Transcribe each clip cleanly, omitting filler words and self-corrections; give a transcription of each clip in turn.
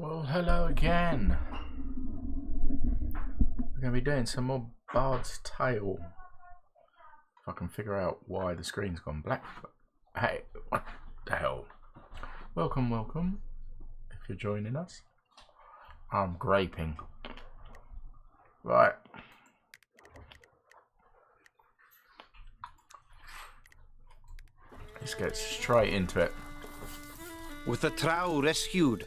Well, hello again. We're going to be doing some more Bard's Tale. If I can figure out why the screen's gone black. Hey, what the hell? Welcome, welcome. If you're joining us. I'm graping. Right. Let's get straight into it. With the Trow rescued,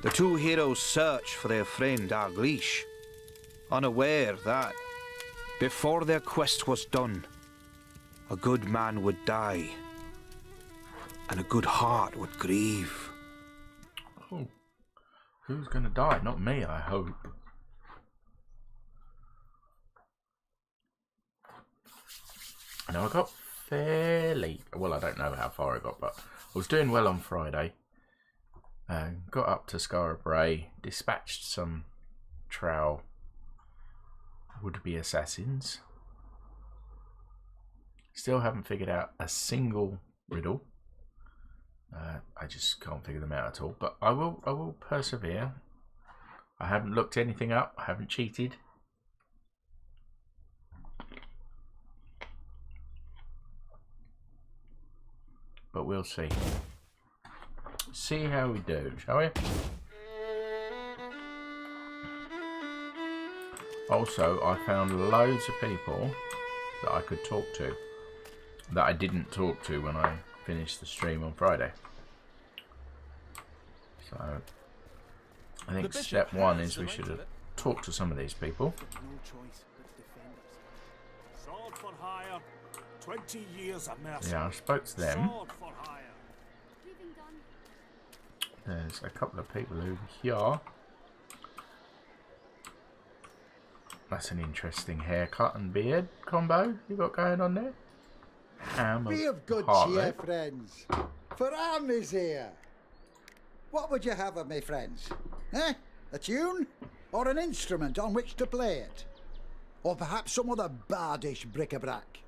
the two heroes search for their friend Argleish, unaware that, before their quest was done, a good man would die, and a good heart would grieve. Oh, who's going to die? Not me, I hope. Now, I got fairly... Well, I don't know how far I got, but I was doing well on Friday. Got up to Skara Brae, dispatched some Trow would-be assassins. Still haven't figured out a single riddle. I just can't figure them out at all. But I will persevere. I haven't looked anything up. I haven't cheated. But we'll see. See how we do, shall we? Also, I found loads of people that I could talk to that I didn't talk to when I finished the stream on Friday. So, I think step one is we should have talked to some of these people. Sword for hire, 20 years of mercy. Yeah, I spoke to them. Sword for hire. There's a couple of people over here. That's an interesting haircut and beard combo you got going on there. Be of good cheer, friends, for Anne is here. What would you have of me, friends? Eh? A tune? Or an instrument on which to play it? Or perhaps some other bardish bric-a-brac?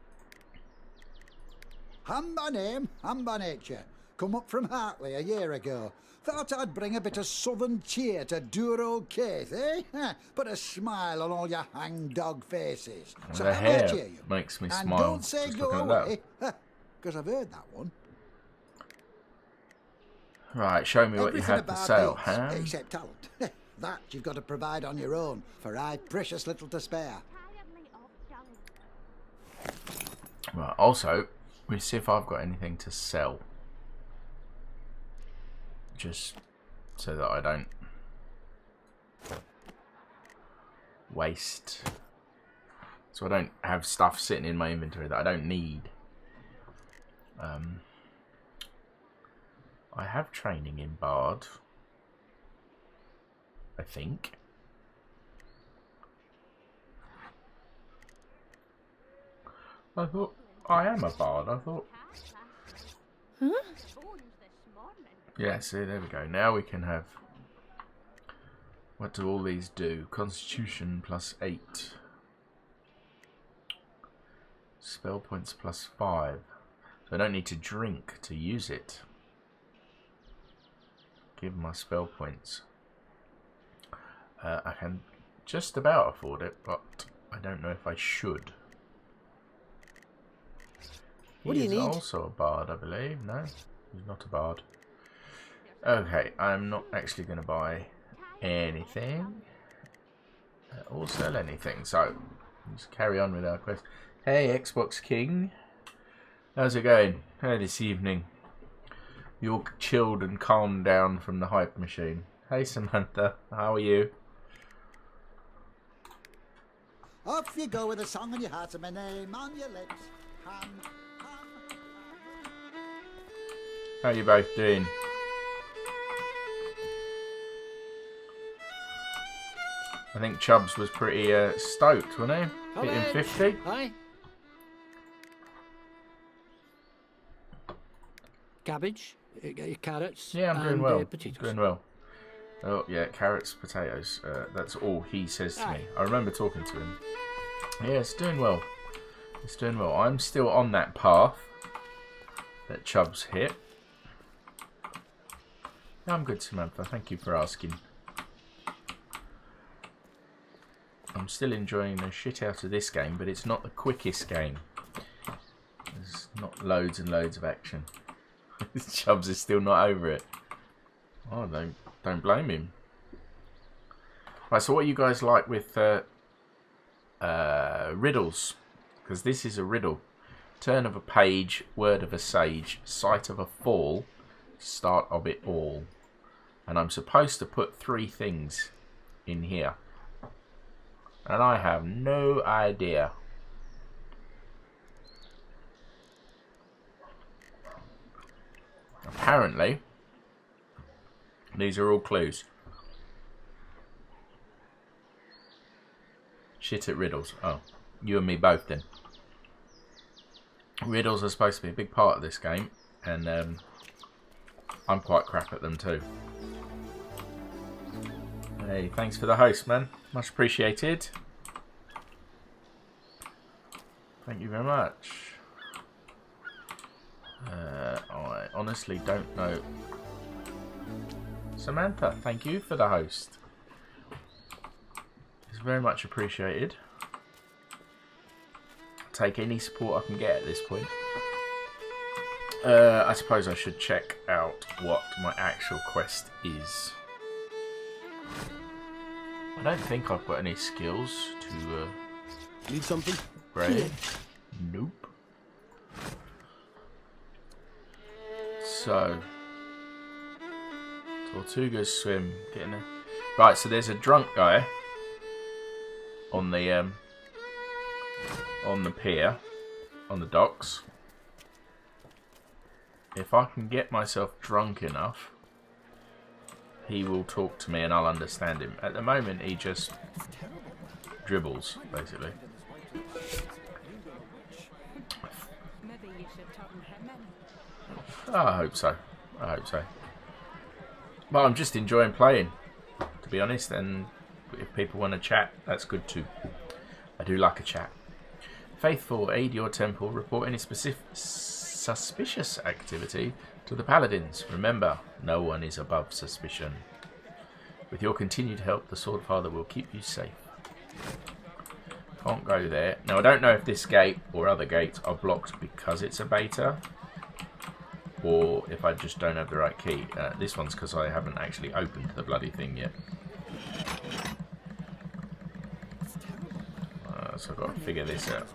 Ham by name, ham by nature. Come up from Hartley a year ago. Thought I'd bring a bit of southern cheer to Douro Keith, eh? Put a smile on all your hangdog faces. So the how hair about you? makes me And smile. don't say just go looking at away, because I've heard that one. Right, show me what you Everything had to about sell, beats, huh? except talent. That you've got to provide on your own, for I've precious little to spare. Right, also, we see if I've got anything to sell. Just so that I don't waste. So I don't have stuff sitting in my inventory that I don't need. I have training in Bard, I think. I thought I am a Bard. I thought. Huh? Yeah, see, there we go. Now we can have... What do all these do? Constitution +8. Spell points +5. So I don't need to drink to use it. Give my spell points. I can just about afford it, but I don't know if I should. What do you need? He's also a bard, I believe. No, he's not a bard. Okay, I'm not actually going to buy anything or sell anything, so let's carry on with our quest. Hey, Xbox King, how's it going? Hey, this evening. You all chilled and calmed down from the hype machine. Hey, Samantha, how are you? Off you go with a song on your heart and my name on your lips. Ham, ham. How are you both doing? I think Chubbs was pretty stoked, wasn't he? Hitting 50. Hi. Cabbage, carrots. Yeah, I'm doing and, well. Potatoes. Doing well. Oh, yeah, carrots, potatoes. That's all he says to me. I remember talking to him. Yeah, it's doing well. It's doing well. I'm still on that path that Chubbs hit. I'm good, Samantha. Thank you for asking. I'm still enjoying the shit out of this game, but it's not the quickest game. There's not loads and loads of action. Chubbs is still not over it. Oh, don't blame him. Right, so what you guys like with riddles? Because this is a riddle. Turn of a page, word of a sage, sight of a fall, start of it all. And I'm supposed to put 3 things in here. And I have no idea. Apparently, these are all clues. Shit at riddles. Oh, you and me both then. Riddles are supposed to be a big part of this game, and I'm quite crap at them too. Hey, thanks for the host, man. Much appreciated. Thank you very much. I honestly don't know. Samantha, thank you for the host. It's very much appreciated. Take any support I can get at this point. I suppose I should check out what my actual quest is. I don't think I've got any skills to Need something? Right? Nope. So Tortugas swim, getting a... Right, so there's a drunk guy on the pier, on the docks. If I can get myself drunk enough, he will talk to me and I'll understand him. At the moment, he just dribbles, basically. I hope so. I hope so. Well, I'm just enjoying playing, to be honest, and if people want to chat, that's good too. I do like a chat. Faithful, aid your temple, report any specific suspicious activity to the paladins. Remember, no one is above suspicion. With your continued help, the Sword Father will keep you safe. Can't go there. Now, I don't know if this gate or other gates are blocked because it's a beta, or if I just don't have the right key. This one's because I haven't actually opened the bloody thing yet. So I've got to figure this out.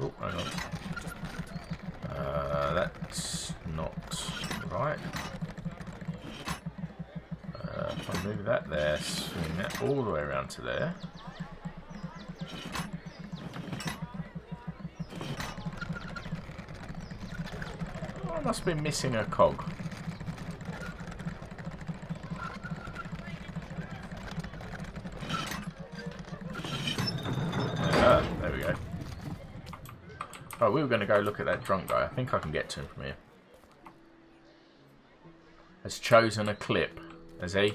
Oh, hang on. That's not right. If I move that there, swing that all the way around to there. Oh, I must be missing a cog. There we go. Oh, we were going to go look at that drunk guy. I think I can get to him from here. Has chosen a clip, has he?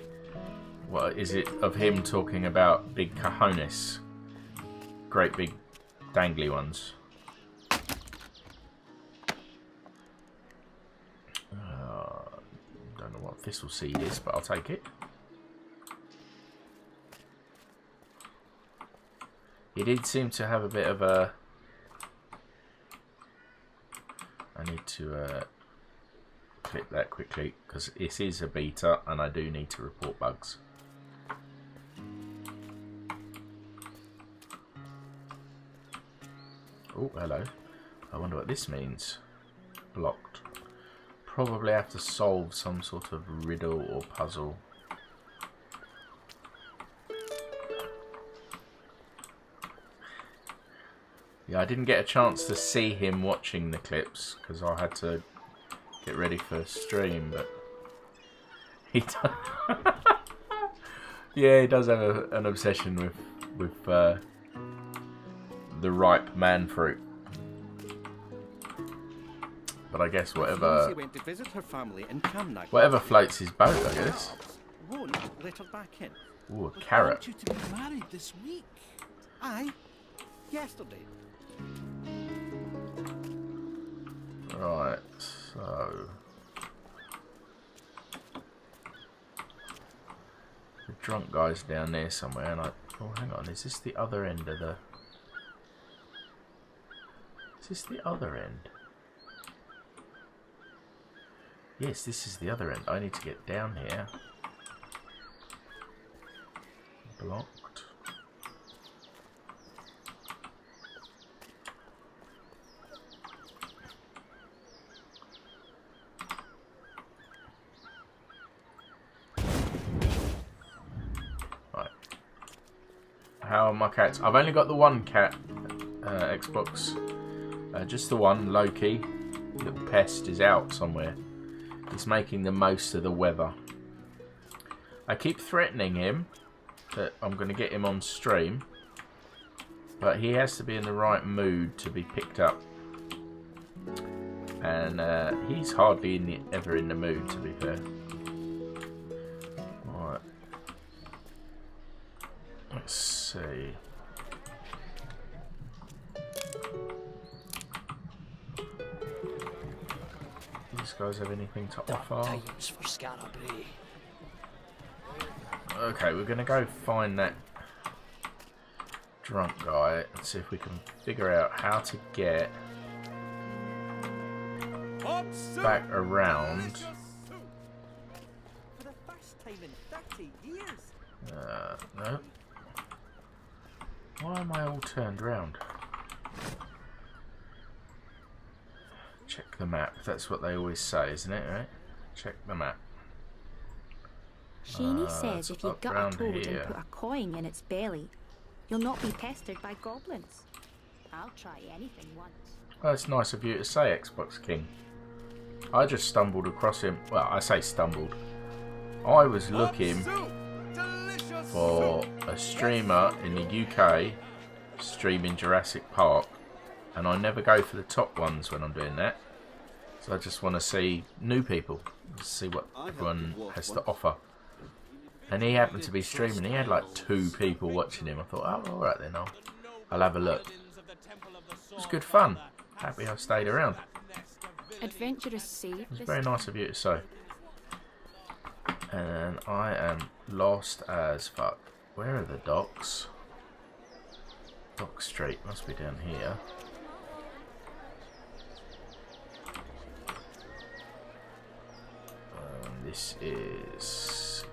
What is it of him talking about big cojones? Great big dangly ones. Don't know what thistle seed is, but I'll take it. He did seem to have a bit of a... I need to click that quickly because it is a beta and I do need to report bugs. Oh, hello. I wonder what this means. Blocked. Probably have to solve some sort of riddle or puzzle. Yeah, I didn't get a chance to see him watching the clips because I had to get ready for stream, but he does. Yeah, he does have an obsession with the ripe man fruit. But I guess whatever floats his boat, I guess. Ooh, a carrot. You to be married this week. Aye, yesterday. Right, so drunk guys down there somewhere, and oh, hang on, is this the other end of the... Is this the other end? Yes, this is the other end. I need to get down here. Blocked. Right. How are my cats? I've only got the one cat, Xbox. Just the one, Loki. Little pest is out somewhere. He's making the most of the weather. I keep threatening him that I'm going to get him on stream, but he has to be in the right mood to be picked up. And he's hardly ever in the mood, to be fair. Right. Let's see. These guys have anything to offer? Times for Scaraby. Okay, we're gonna go find that drunk guy and see if we can figure out how to get back around. For the first time in 30 years. No. Why am I all turned round? Check the map. That's what they always say, isn't it? Right? Check the map. Sheeny says if you up gut round a toad here. and put a coin in its belly, you'll not be pestered by goblins. I'll try anything once. Well, it's nice of you to say, Xbox King. I just stumbled across him. Well, I say stumbled. I was looking for a streamer in the UK streaming Jurassic Park, and I never go for the top ones when I'm doing that. So I just want to see new people, see what everyone has to offer. And he happened to be streaming. He had like 2 people watching him. I thought, oh, alright then, I'll have a look. It was good fun. Happy I stayed around. Adventurous save. It was very nice of you to say. And I am lost as fuck. Where are the docks? Dock Street must be down here. This is...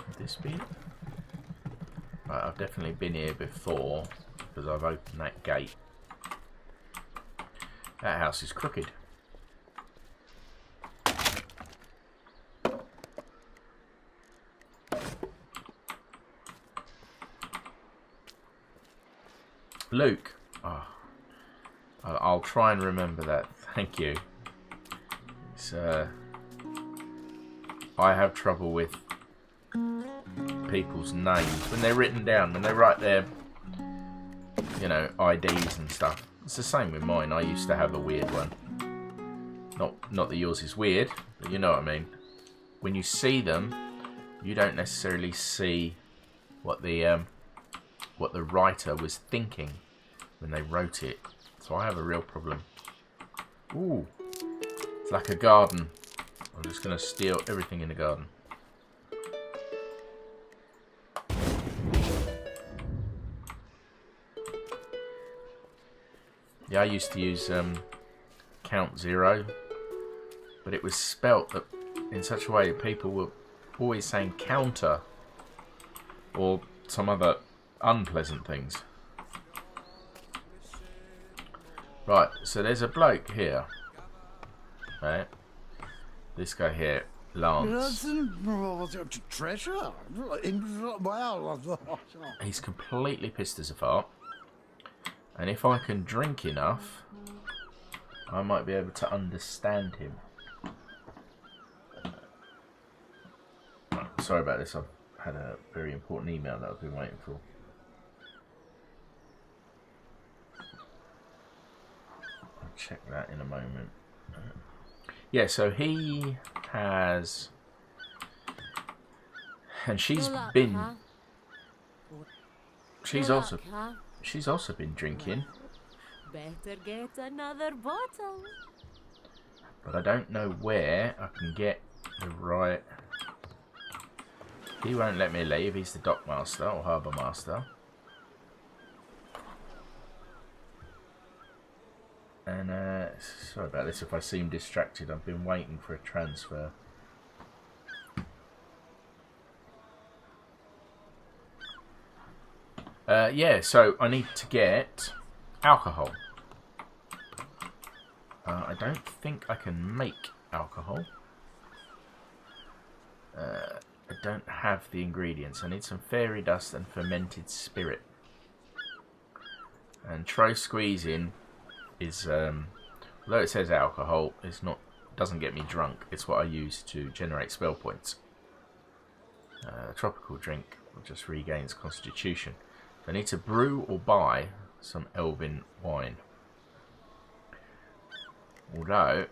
Would this be it? Right, I've definitely been here before because I've opened that gate. That house is crooked. Luke. Oh, I'll try and remember that. Thank you. It's, I have trouble with people's names when they're written down, when they write their, you know, IDs and stuff. It's the same with mine. I used to have a weird one. Not that yours is weird, but you know what I mean. When you see them, you don't necessarily see what the writer was thinking when they wrote it. So I have a real problem. Ooh, it's like a garden. I'm just going to steal everything in the garden. Yeah, I used to use Count Zero, but it was spelt in such a way that people were always saying counter or some other unpleasant things. Right, so there's a bloke here. Right. This guy here, Lance. Treasure? He's completely pissed as a fart. And if I can drink enough, I might be able to understand him. Sorry about this, I've had a very important email that I've been waiting for. I'll check that in a moment. Yeah, so he has... And she's been... She's also been drinking. Better get another bottle. But I don't know where I can get the right He won't let me leave. He's the dock master or harbour master. And sorry about this if I seem distracted. I've been waiting for a transfer. Yeah, so I need to get alcohol. I don't think I can make alcohol. I don't have the ingredients. I need some fairy dust and fermented spirit. And try squeezing is, although it says alcohol, it's not, doesn't get me drunk. It's what I use to generate spell points. Tropical drink just regains constitution. I need to brew or buy some elven wine. Although,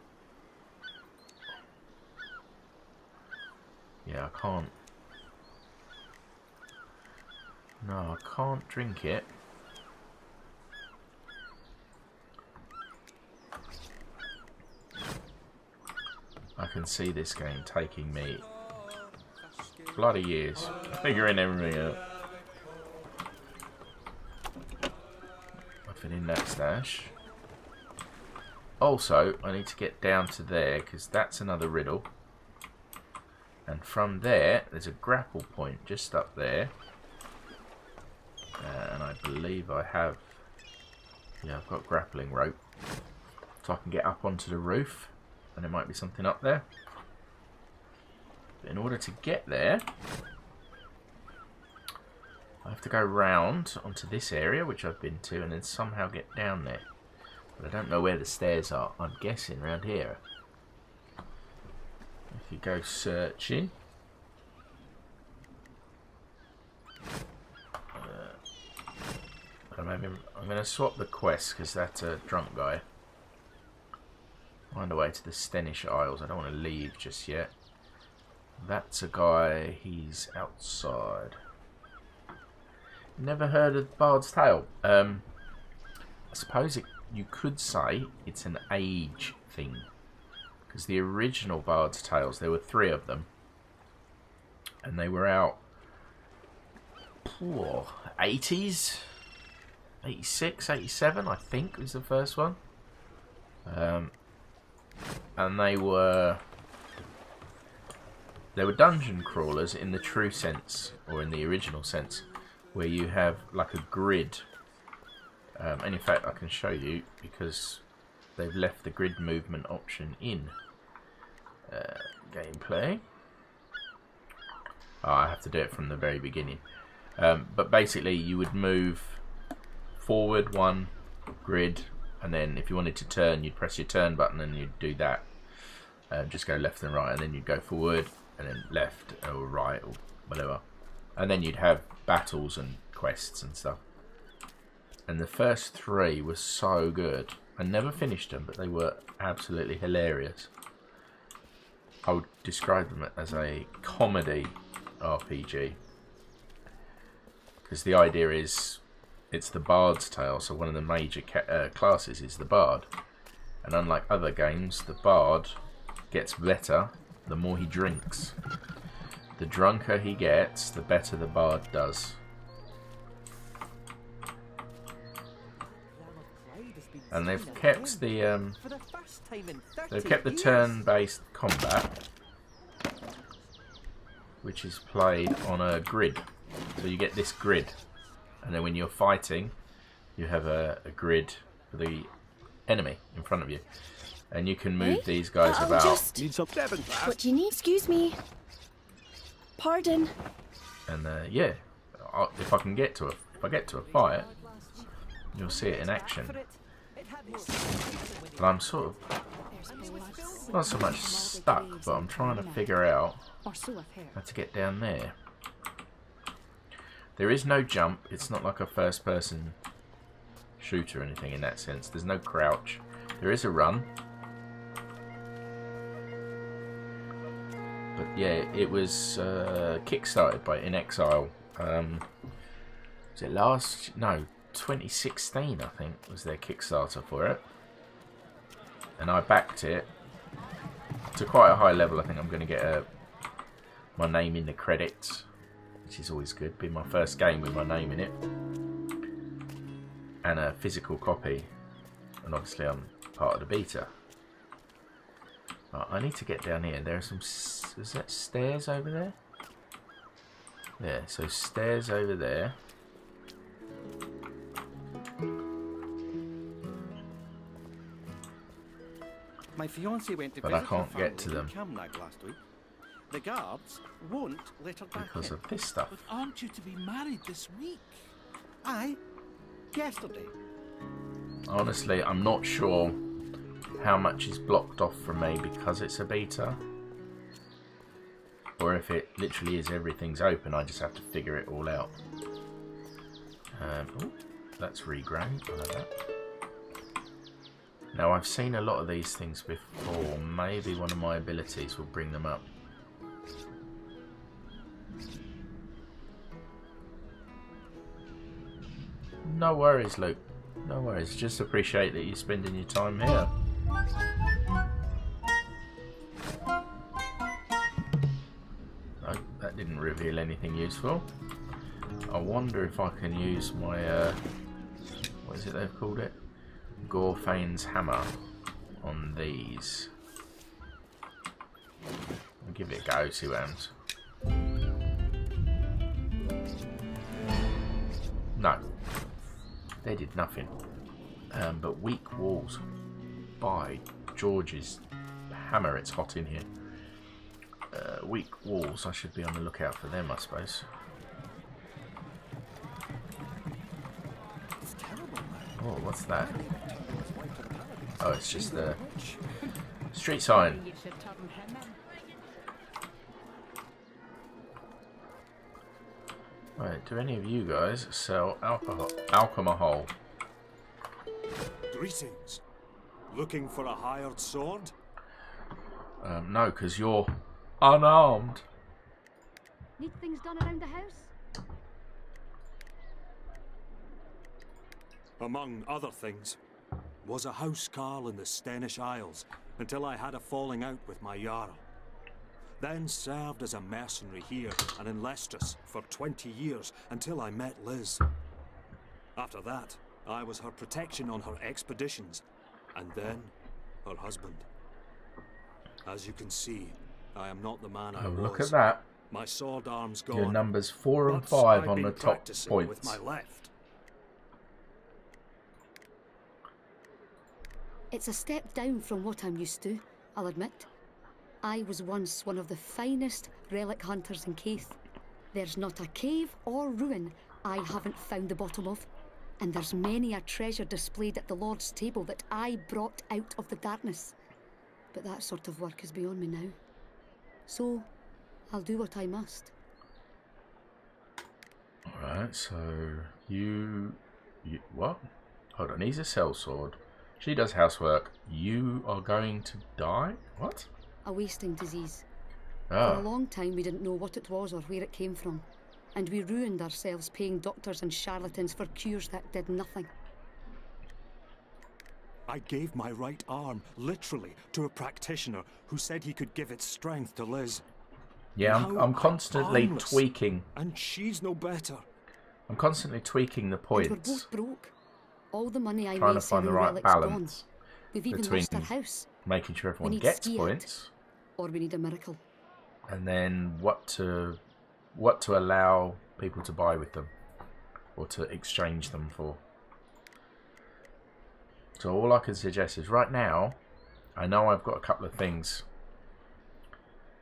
yeah, I can't. No, I can't drink it. I can see this game taking me bloody years figuring everything out. Nothing in that stash. Also, I need to get down to there because that's another riddle. And from there, there's a grapple point just up there. And I believe I have... Yeah, I've got grappling rope. So I can get up onto the roof. And there might be something up there. But in order to get there, I have to go round onto this area, which I've been to, and then somehow get down there. But I don't know where the stairs are. I'm guessing around here. If you go searching, I'm going to swap the quest because that's a drunk guy. Find a way to the Stenish Isles. I don't want to leave just yet. That's a guy. He's outside. Never heard of Bard's Tale. I suppose you could say it's an age thing. Because the original Bard's Tales, there were 3 of them. And they were out... 80s? 86, 87, I think, was the first one. And they were dungeon crawlers in the true sense, or in the original sense, where you have like a grid. And in fact, I can show you because they've left the grid movement option in gameplay. Oh, I have to do it from the very beginning. But basically, you would move forward 1 grid. And then if you wanted to turn, you'd press your turn button and you'd do that. Just go left and right, and then you'd go forward, and then left or right or whatever. And then you'd have battles and quests and stuff. And the first 3 were so good. I never finished them, but they were absolutely hilarious. I would describe them as a comedy RPG. Because the idea is... it's the Bard's Tale, so one of the major classes is the Bard. And unlike other games, the Bard gets better the more he drinks. The drunker he gets, the better the Bard does. And they've kept the turn-based combat, which is played on a grid. So you get this grid. And then when you're fighting, you have a grid for the enemy in front of you. And you can move these guys about. Need some Devon, What do you need? Excuse me. Pardon. And yeah, if I get to a fight, you'll see it in action. But I'm sort of not so much stuck, but I'm trying to figure out how to get down there. There is no jump. It's not like a first-person shooter or anything in that sense. There's no crouch. There is a run. But yeah, it was kickstarted by In Exile. Was it last? No, 2016 I think was their Kickstarter for it. And I backed it to quite a high level. I think I'm going to get my name in the credits. which is always good. Be my first game with my name in it. And a physical copy. And obviously I'm part of the beta. Right, I need to get down here. There are some... Is that stairs over there? Yeah, so stairs over there. My fiancée went to But I visit her can't get to family in them. Camnag last week. The guards won't let her back Because in. of this stuff. But aren't you to be married this week? Aye, yesterday. Honestly, I'm not sure how much is blocked off from me because it's a beta. Or if it literally is everything's open, I just have to figure it all out. Oh, that's regrown. I know that. Now, I've seen a lot of these things before. Maybe one of my abilities will bring them up. No worries, Luke. No worries. Just appreciate that you're spending your time here. No, that didn't reveal anything useful. I wonder if I can use my, what is it they've called it? Gorfane's hammer on these. I'll give it a go, see what happens. No. They did nothing. But weak walls. By George's hammer, it's hot in here. Weak walls, I should be on the lookout for them, I suppose. Oh, what's that? Oh, it's just the street sign. Right, do any of you guys sell alcohol? Greetings. Looking for a hired sword? No, because you're unarmed. Need things done around the house? Among other things, was a housecarl in the Stenish Isles until I had a falling out with my Jarl. Then served as a mercenary here and in Leicester for 20 years until I met Liz. After that, I was her protection on her expeditions, and then her husband. As you can see, I am not the man I was. Look at that. My sword arm's gone. Your numbers 4 and but 5 I've on been the top practicing points. with my left. It's a step down from what I'm used to, I'll admit. I was once one of the finest relic hunters in Keith. There's not a cave or ruin I haven't found the bottom of. And there's many a treasure displayed at the Lord's table that I brought out of the darkness. But that sort of work is beyond me now. So, I'll do what I must. Alright, so you... What? Hold on, he's a sellsword. She does housework. You are going to die? What? A wasting disease. Oh. For a long time we didn't know what it was or where it came from. And we ruined ourselves paying doctors and charlatans for cures that did nothing. I gave my right arm, literally, to a practitioner who said he could give its strength to Liz. Yeah, Now I'm constantly armless, tweaking. And she's no better. I'm constantly tweaking the And we're points. both broke. All the money I Trying made to find the selling right relics balance gone. We've even between lost our house. making sure We everyone need gets ski points, or we need a miracle. and then what to allow people to buy with them or to exchange them for. So all I can suggest is right now, I know I've got a couple of things.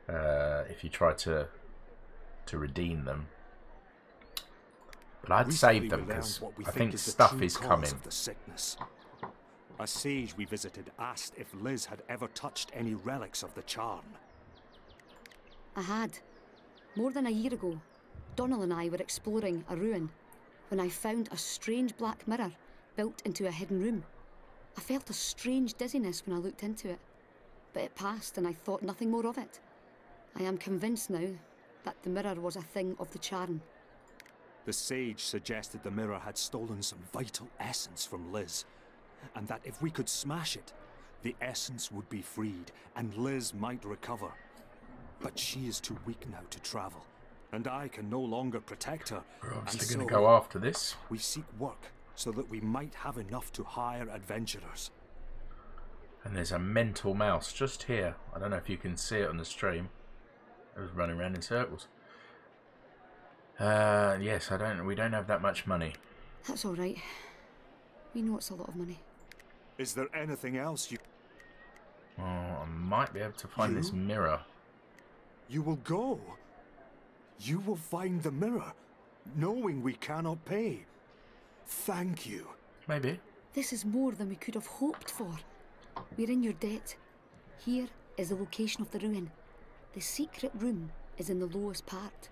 If you try to redeem them, but I'd Recently save them we learned because what we I think is the stuff true is cause coming. of the sickness. A sage we visited asked if Liz had ever touched any relics of the charm. I had. More than a year ago, Donald and I were exploring a ruin when I found a strange black mirror built into a hidden room. I felt a strange dizziness when I looked into it, but it passed and I thought nothing more of it. I am convinced now that the mirror was a thing of the charm. The sage suggested the mirror had stolen some vital essence from Liz, and that if we could smash it, the essence would be freed and Liz might recover. But she is too weak now to travel, and I can no longer protect her. We're And obviously going so to go after this. we seek work so that we might have enough to hire adventurers. And there's a mental mouse just here. I don't know if you can see it on the stream. It was running around in circles. Yes, we don't have that much money. That's all right. We know it's a lot of money. Is there anything else you... Oh, I might be able to find this mirror. You will go. You will find the mirror, knowing we cannot pay. Thank you. Maybe. This is more than we could have hoped for. We're in your debt. Here is the location of the ruin. The secret room is in the lowest part.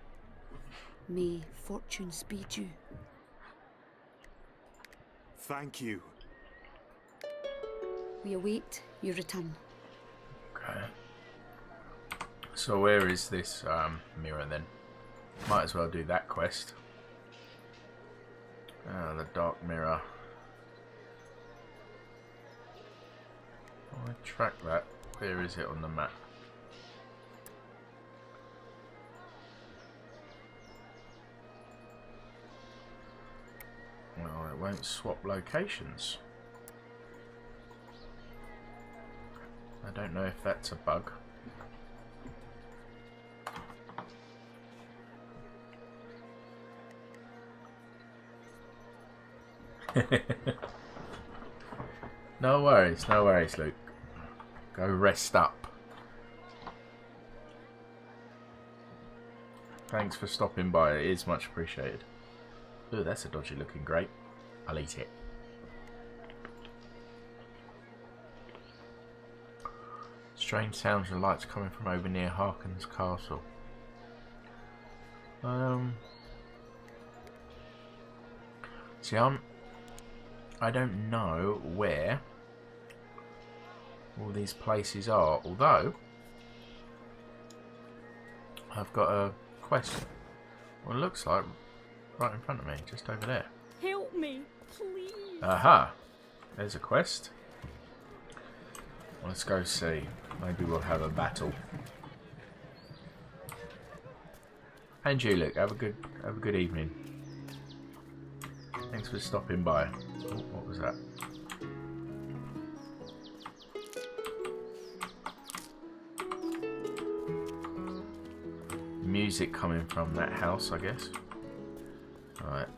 May fortune speed you. Thank you. We await your return. Okay. So where is this mirror then? Might as well do that quest. The dark mirror. I track that. Where is it on the map? Well, it won't swap locations. I don't know if that's a bug. No worries, Luke. Go rest up. Thanks for stopping by, it is much appreciated. Ooh, that's a dodgy looking grape. I'll eat it. Strange sounds and lights coming from over near Harkin's castle. See, I don't know where all these places are, although I've got a quest. Well, it looks like right in front of me, just over there. Help me, please. Aha! There's a quest. Let's go see. Maybe we'll have a battle. And you, Luke, have a good evening. Thanks for stopping by. Oh, what was that? Music coming from that house, I guess. Alright.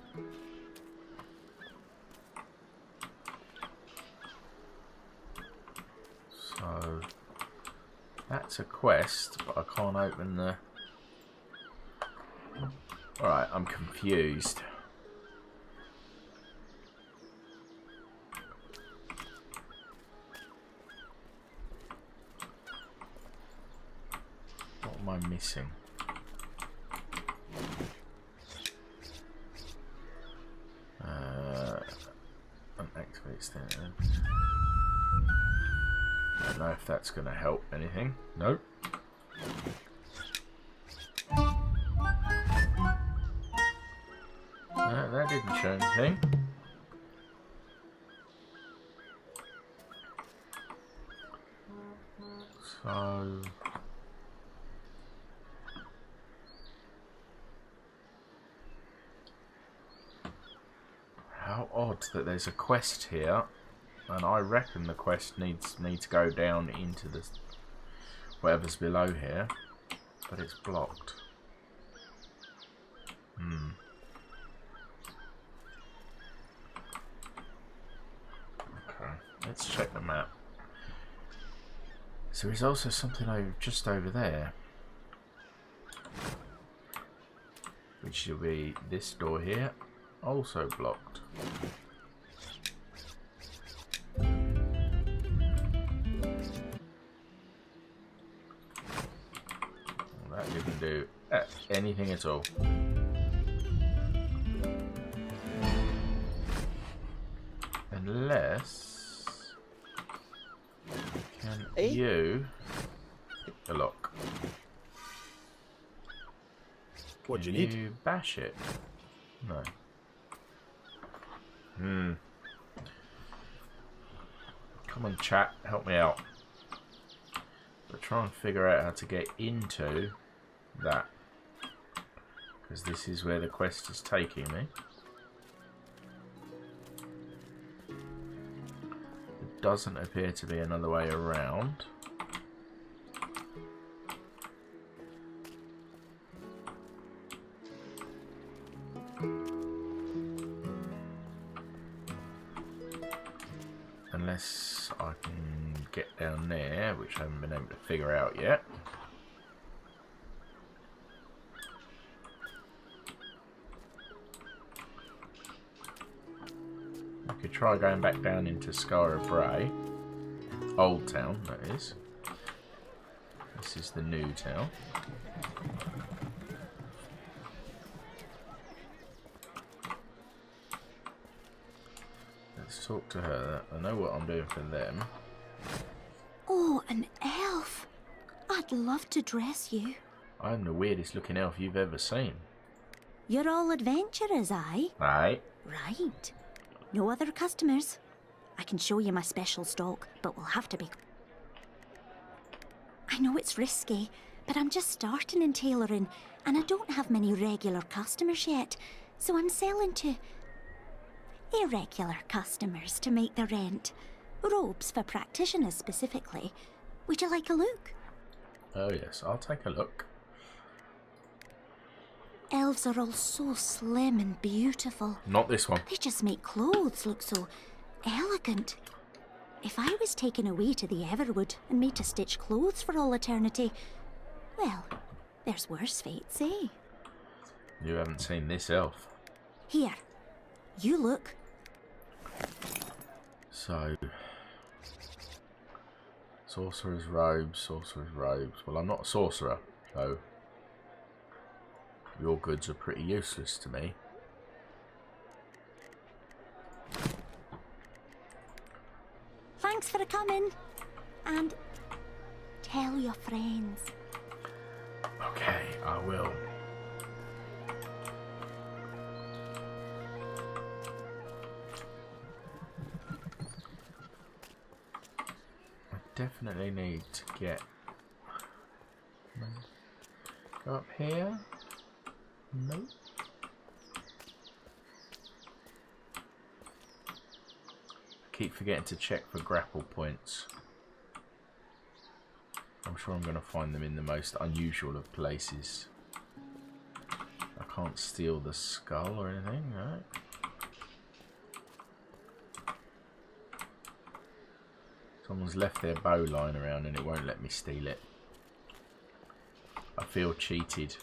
So that's a quest, but I can't open the... Alright, I'm confused. What am I missing? Activates that. I don't know if that's going to help anything. Nope. No, that didn't show anything. So... how odd that there's a quest here, and I reckon the quest needs to go down into the whatever's below here, but it's blocked. Okay, let's check the map. So there's also something just over there, which will be this door here, also blocked. Well, that didn't do anything at all. Unless... can you pick the lock? What do you need? You bash it? No. Come on, chat, help me out. But try and figure out how to get into that. because this is where the quest is taking me. There doesn't appear to be another way around. Unless I can get down there, which I haven't been able to figure out yet. I could try going back down into Skara Brae. Old Town, that is. This is the new town. Let's talk to her. I know what I'm doing for them. Oh, an elf. I'd love to dress you. I'm the weirdest looking elf you've ever seen. You're all adventurers, aye? Aye. Right. No other customers. I can show you my special stock, but we'll have to be... I know it's risky, but I'm just starting in tailoring, and I don't have many regular customers yet, so I'm selling to irregular customers to make the rent. Robes for practitioners specifically. Would you like a look? Oh yes, I'll take a look. Elves are all so slim and beautiful. Not this one. They just make clothes look so elegant. If I was taken away to the Everwood and made to stitch clothes for all eternity, well, there's worse fates, eh? You haven't seen this elf. Here, you look. So, sorcerer's robes, sorcerer's robes. Well, I'm not a sorcerer, so your goods are pretty useless to me. Thanks for coming. And tell your friends. Okay, I will. I definitely need to get... Go up here? Nope. Keep forgetting to check for grapple points. I'm sure I'm going to find them in the most unusual of places. I can't steal the skull or anything, right? Someone's left their bow lying around and it won't let me steal it. I feel cheated.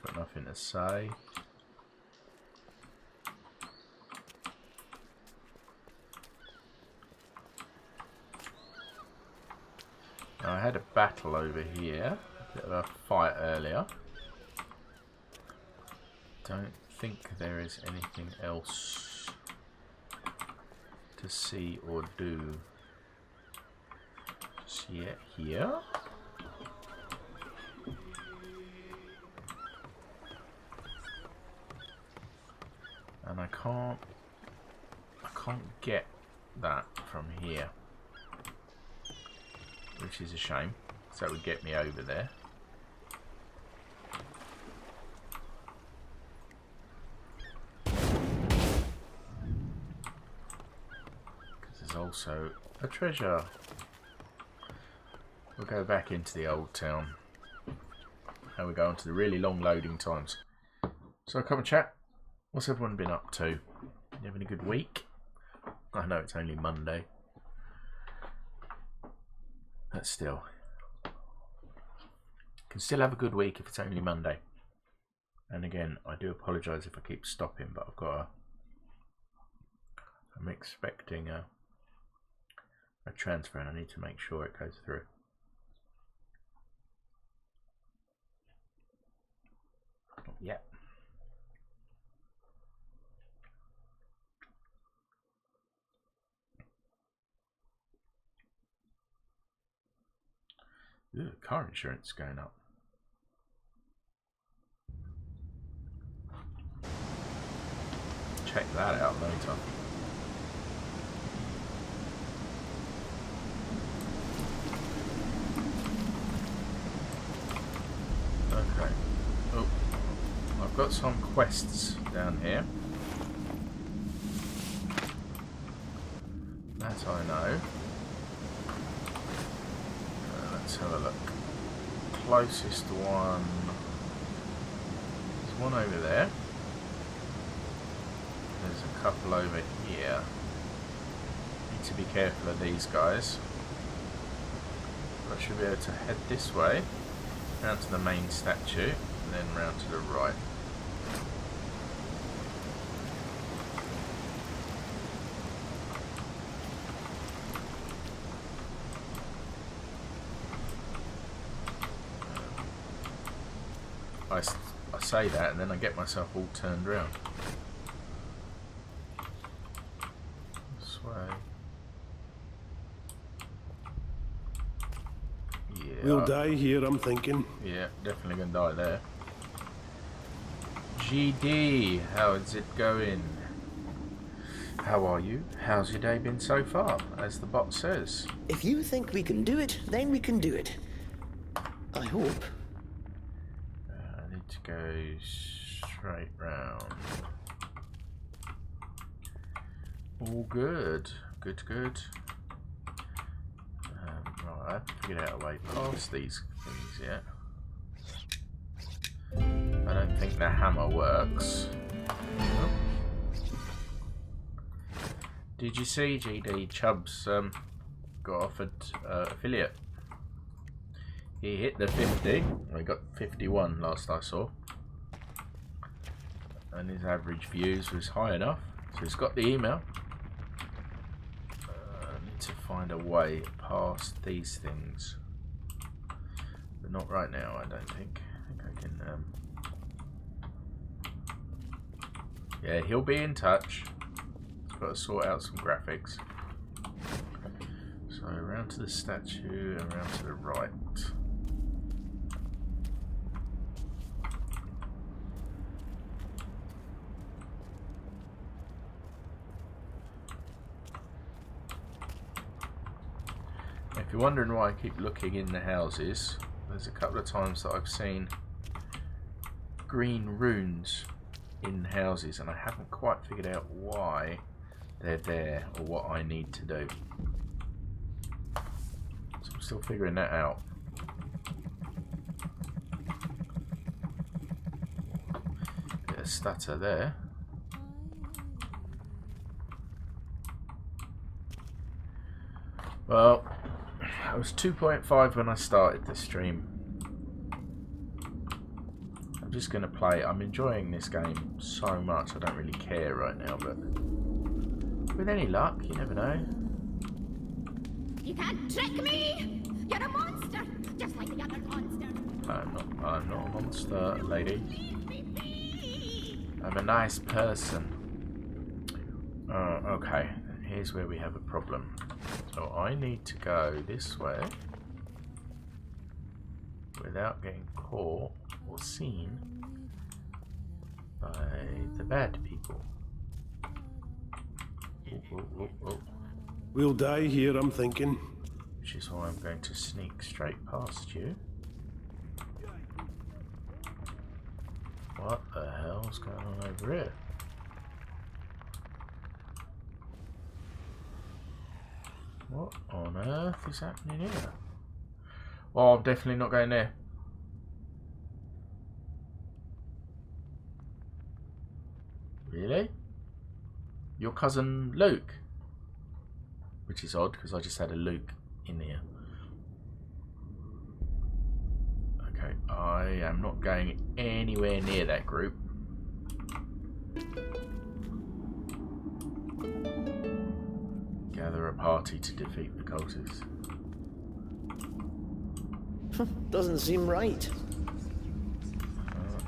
Got nothing to say. Now, I had a battle over here, a bit of a fight earlier. Don't think there is anything else to see or do just yet here. And I can't get that from here, which is a shame. So it would get me over there. Because there's also a treasure. We'll go back into the old town. And we go on to the really long loading times. So come and chat. What's everyone been up to? You having a good week? I know it's only Monday. But still. Can still have a good week if it's only Monday. And again, I do apologise if I keep stopping, but I've got I'm expecting a transfer and I need to make sure it goes through. Not yet. Ooh, car insurance is going up. check that out later. Okay. Oh, I've got some quests down here. That I know. Let's have a look. Closest one. There's one over there. There's a couple over here. Need to be careful of these guys. I should be able to head this way, round to the main statue, and then round to the right. I say that and then I get myself all turned around. This way. Yeah. We'll die here, I'm thinking. Yeah, definitely gonna die there. GD, how is it going? How are you? How's your day been so far, as the bot says? If you think we can do it, then we can do it. I hope. I need to go straight round. All good. Good, good. Right, I have to figure out a way past these things yet. I don't think the hammer works. Oh. Did you see GD Chubbs got offered affiliate? He hit the 50. He got 51 last I saw. And his average views was high enough. So he's got the email. I need to find a way past these things. But not right now, I don't think. I think I can... Yeah, he'll be in touch. Got to sort out some graphics. So around to the statue, around to the right. If you're wondering why I keep looking in the houses, there's a couple of times that I've seen green runes in houses and I haven't quite figured out why they're there or what I need to do. So I'm still figuring that out. Bit of stutter there. Well, I was 2.5 when I started this stream. I'm just going to play. I'm enjoying this game so much I don't really care right now, but with any luck, you never know. You can't trick me! You're a monster, just like the other monsters. I'm not a monster, lady. I'm a nice person. Okay, here's where we have a problem. So I need to go this way without getting caught or seen by the bad people. Oh. We'll die here, I'm thinking. Which is why I'm going to sneak straight past you. What the hell's going on over here? What on earth is happening here? Oh, I'm definitely not going there. Really? Your cousin Luke? Which is odd because I just had a Luke in here. Okay, I am not going anywhere near that group. Gather a party to defeat the cultists. Doesn't seem right.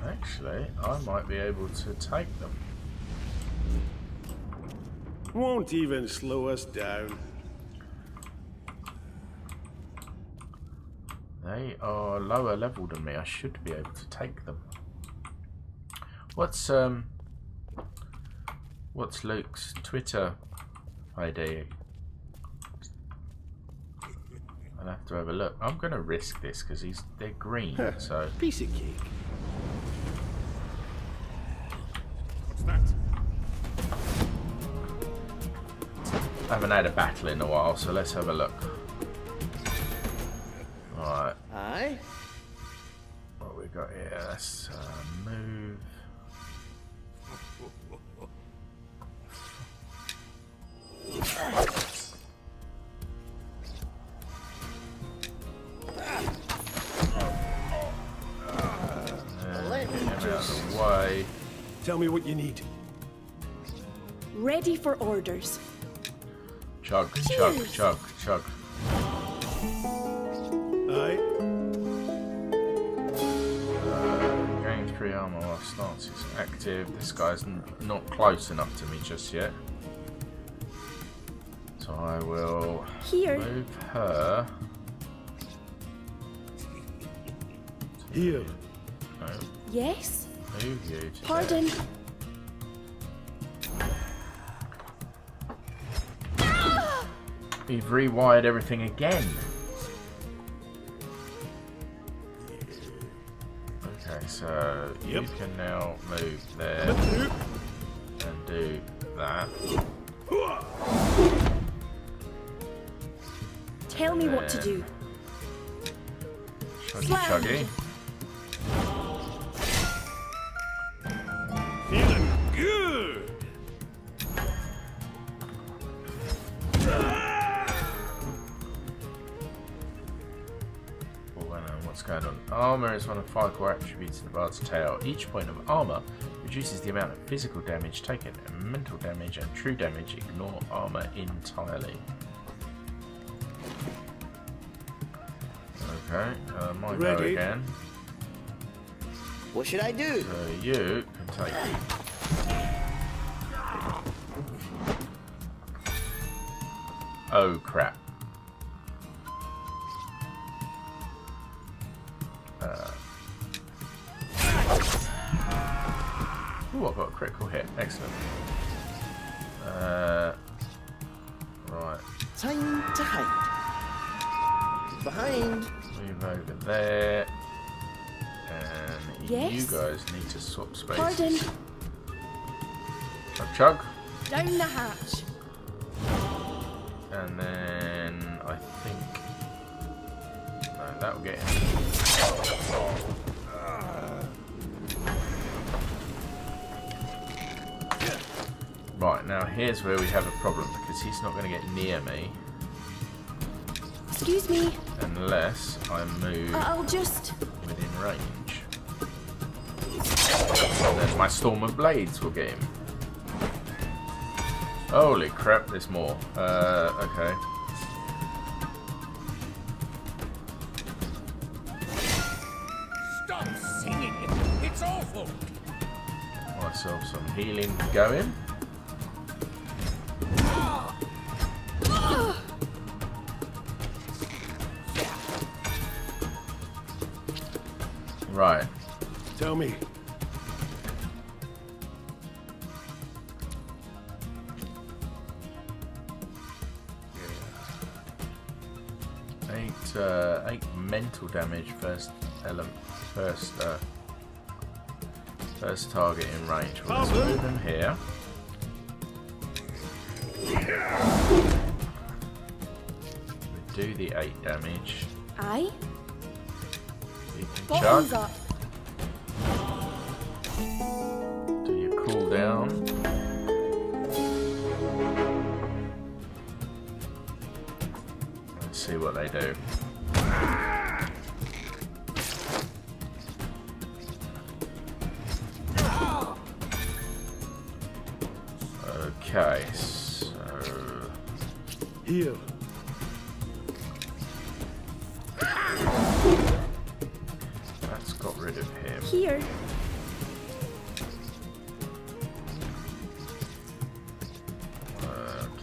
Actually, I might be able to take them. Won't even slow us down. They are lower level than me. I should be able to take them. What's What's Luke's Twitter ID? I'll have to have a look. I'm going to risk this because they're green, so... Piece of cake. What's that? I haven't had a battle in a while, so let's have a look. Alright. Aye. What we got here? Let's move. Let me Get him out just... of the way. Tell me what you need. Ready for orders. Chug, chug, chug, chug. Aye. Gain 3 armor while stance is active. This guy's not close enough to me just yet. So I will move her. Here. No, Yes? move you to Pardon? there. We've rewired everything again. Okay, so you can now move there and do that. Tell me what to do. Chuggy chuggy. Feeling good. What's going on? Armor is one of 5 core attributes in the Bard's Tale. Each point of armor reduces the amount of physical damage taken, and mental damage and true damage ignore armor entirely. Okay, my go again. What should I do? So you can take it. Oh crap. Ooh, I've got a critical hit. Excellent. Right. Time to hide. Behind. Move over there. And Yes? you guys need to swap spaces. Pardon? Chug chug. Down the hatch. And then I think... No, that'll get him. Right, now here's where we have a problem, because he's not going to get near me Excuse me. unless I move I'll just... within range. And then my Storm of Blades will get him. Holy crap, there's more. Okay. Stop singing! It's awful! Myself some healing going. Right. Tell me. Eight mental damage first element, first target in range. Well, let's move him here. We do the 8 damage. Aye? You can Bottoms chug. up. Do your cooldown. Let's see what they do. Okay, so Here. that's got rid of him. Here.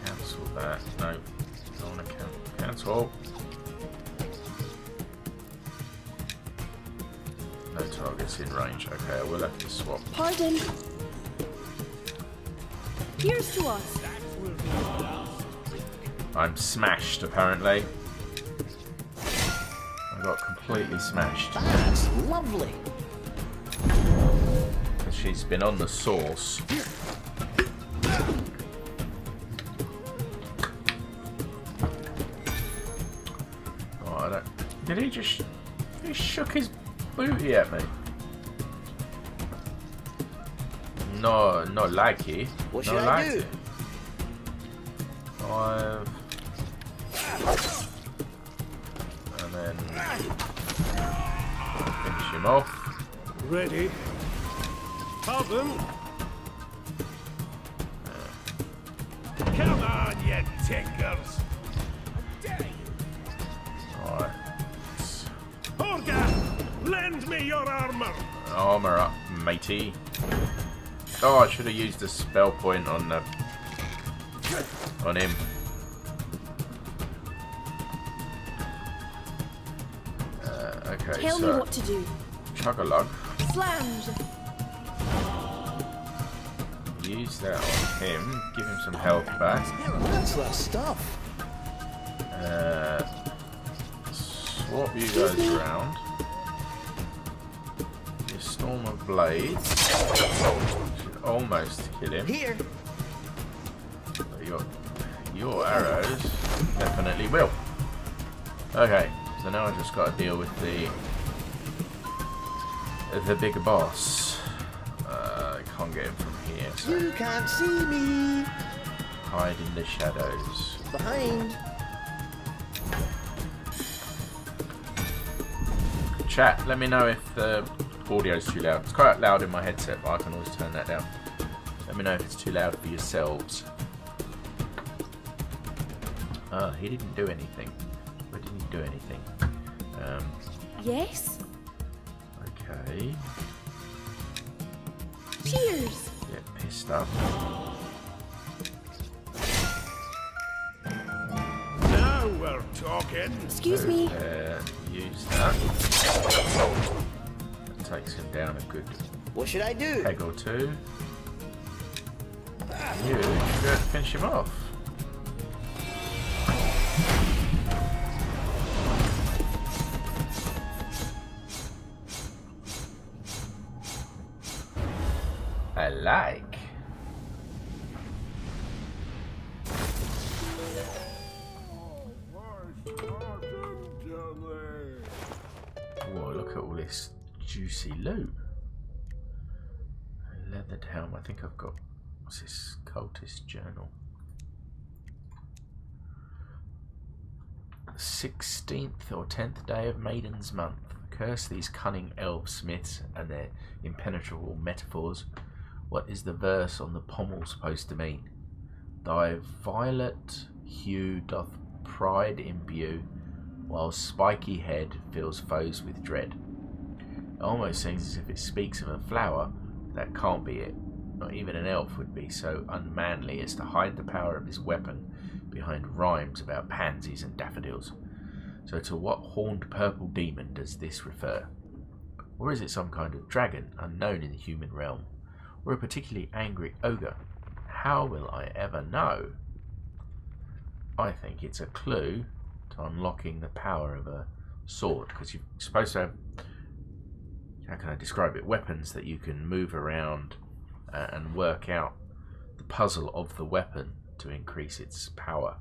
Cancel that. No, don't want to cancel. No targets in range. Okay, we'll have to swap. Pardon? Here's to us. I'm smashed, apparently. I got completely smashed. That's lovely. Because she's been on the sauce. Oh, I don't... Did he just... He shook his booty at me. No, not likey. What should I do? And then finish him off. Ready? Pardon? Come on, you tinkers! Alright. Horga! Lend me your armor! Armor up, matey. Oh, I should have used a spell point on him. Okay, Tell me what to do. Chug-a-lug. Slammed. Use that on him. Give him some health back. That's that stuff. Swap you guys around. Your storm of blades should almost kill him. Here. But your arrows definitely will. Okay, so now I just got to deal with the bigger boss. I can't get him from here. So You can't see me. hide in the shadows. Behind. Chat, let me know if the audio's too loud. It's quite loud in my headset, but I can always turn that down. Let me know if it's too loud for yourselves. Oh, he didn't do anything. Why didn't he do anything? Yes? Okay. Cheers! Get pissed up. Now we're talking! Excuse me. Use that. That takes him down a good What should I do? peg or two. You should finish him off. I like. Whoa, look at all this juicy loot. A leathered helm. I think I've got... What's this? Cultist journal. 16th or 10th day of Maiden's Month. Curse these cunning elf smiths and their impenetrable metaphors. What is the verse on the pommel supposed to mean? Thy violet hue doth pride imbue, while spiky head fills foes with dread. It almost seems as if it speaks of a flower. That can't be it. Not even an elf would be so unmanly as to hide the power of his weapon behind rhymes about pansies and daffodils. So to what horned purple demon does this refer? Or is it some kind of dragon unknown in the human realm? Or a particularly angry ogre? How will I ever know? I think it's a clue to unlocking the power of a sword, because you're supposed to have, how can I describe it, weapons that you can move around and work out the puzzle of the weapon to increase its power.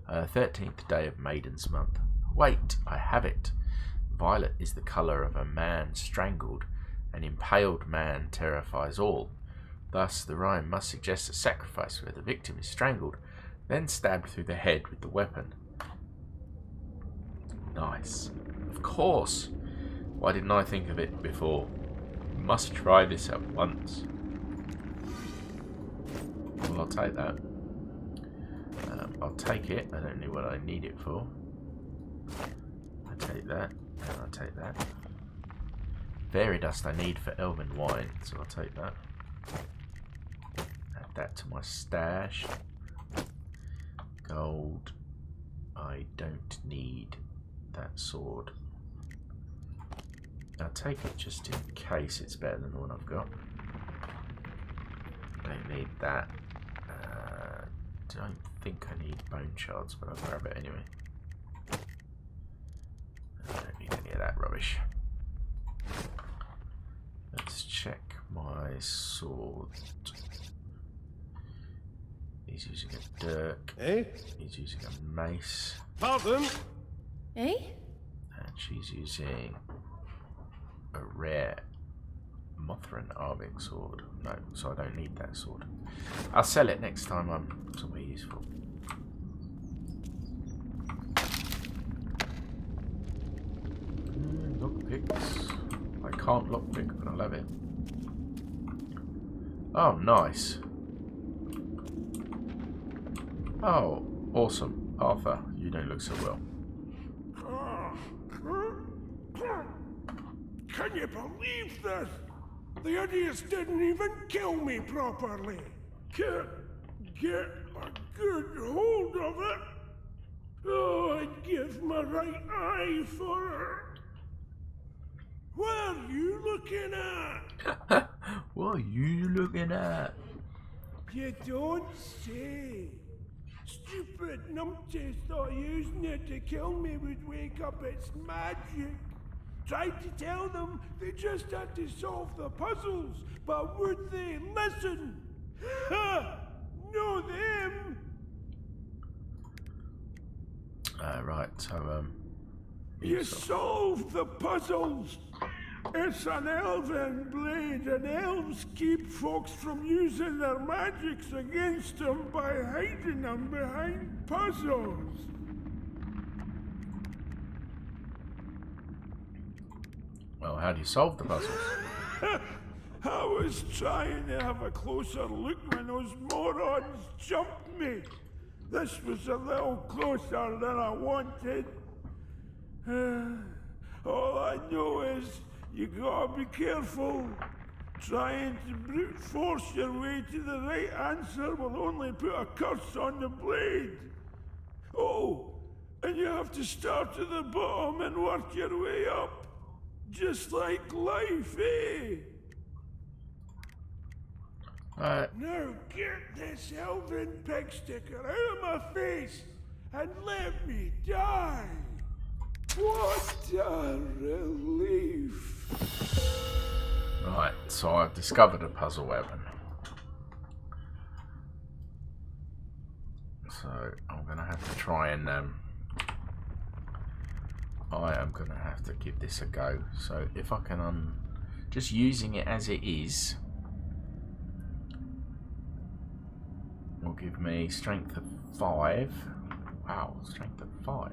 13th day of Maiden's Month. Wait, I have it. Violet is the colour of a man strangled. An impaled man terrifies all. Thus the rhyme must suggest a sacrifice where the victim is strangled, then stabbed through the head with the weapon. Nice. Of course. Why didn't I think of it before? Must try this at once. Well, I'll take that. I'll take it. I don't know what I need it for. I take that, and I'll take that. Fairy dust I need for elven wine, so I'll take that. Add that to my stash. Gold. I don't need that sword. I'll take it just in case it's better than the one I've got. Don't need that. Don't think I need bone shards, but I'll grab it anyway. I don't need any of that rubbish. Let's check my sword. He's using a dirk. Eh? He's using a mace. Pardon? Eh? And she's using a rare Mothran arming sword. No, so I don't need that sword. I'll sell it next time I'm somewhere useful. Lockpicks. I can't lockpick, but I love it. Oh, nice. Oh, awesome. Arthur, you don't look so well. Can you believe this? The idiots didn't even kill me properly. Can't get a good hold of it. Oh, I'd give my right eye for it. What are you looking at? What are you looking at? You don't say. Stupid numpties thought using it to kill me would wake up its magic. Tried to tell them they just had to solve the puzzles, but would they listen? Ha! No them! Right, so, You solved the puzzles! It's an elven blade, and elves keep folks from using their magics against them by hiding them behind puzzles. well, how do you solve the puzzles? I was trying to have a closer look when those morons jumped me. This was a little closer than I wanted. All I know is you gotta be careful. Trying to brute force your way to the right answer will only put a curse on the blade. Oh, and you have to start at the bottom and work your way up. Just like life, eh? Now get this elven pig sticker out of my face and let me die. What a relief. Right, so I've discovered a puzzle weapon. So I'm gonna have to try and I am gonna have to give this a go. So if I can just using it as it is will give me strength of 5. Wow, strength of 5.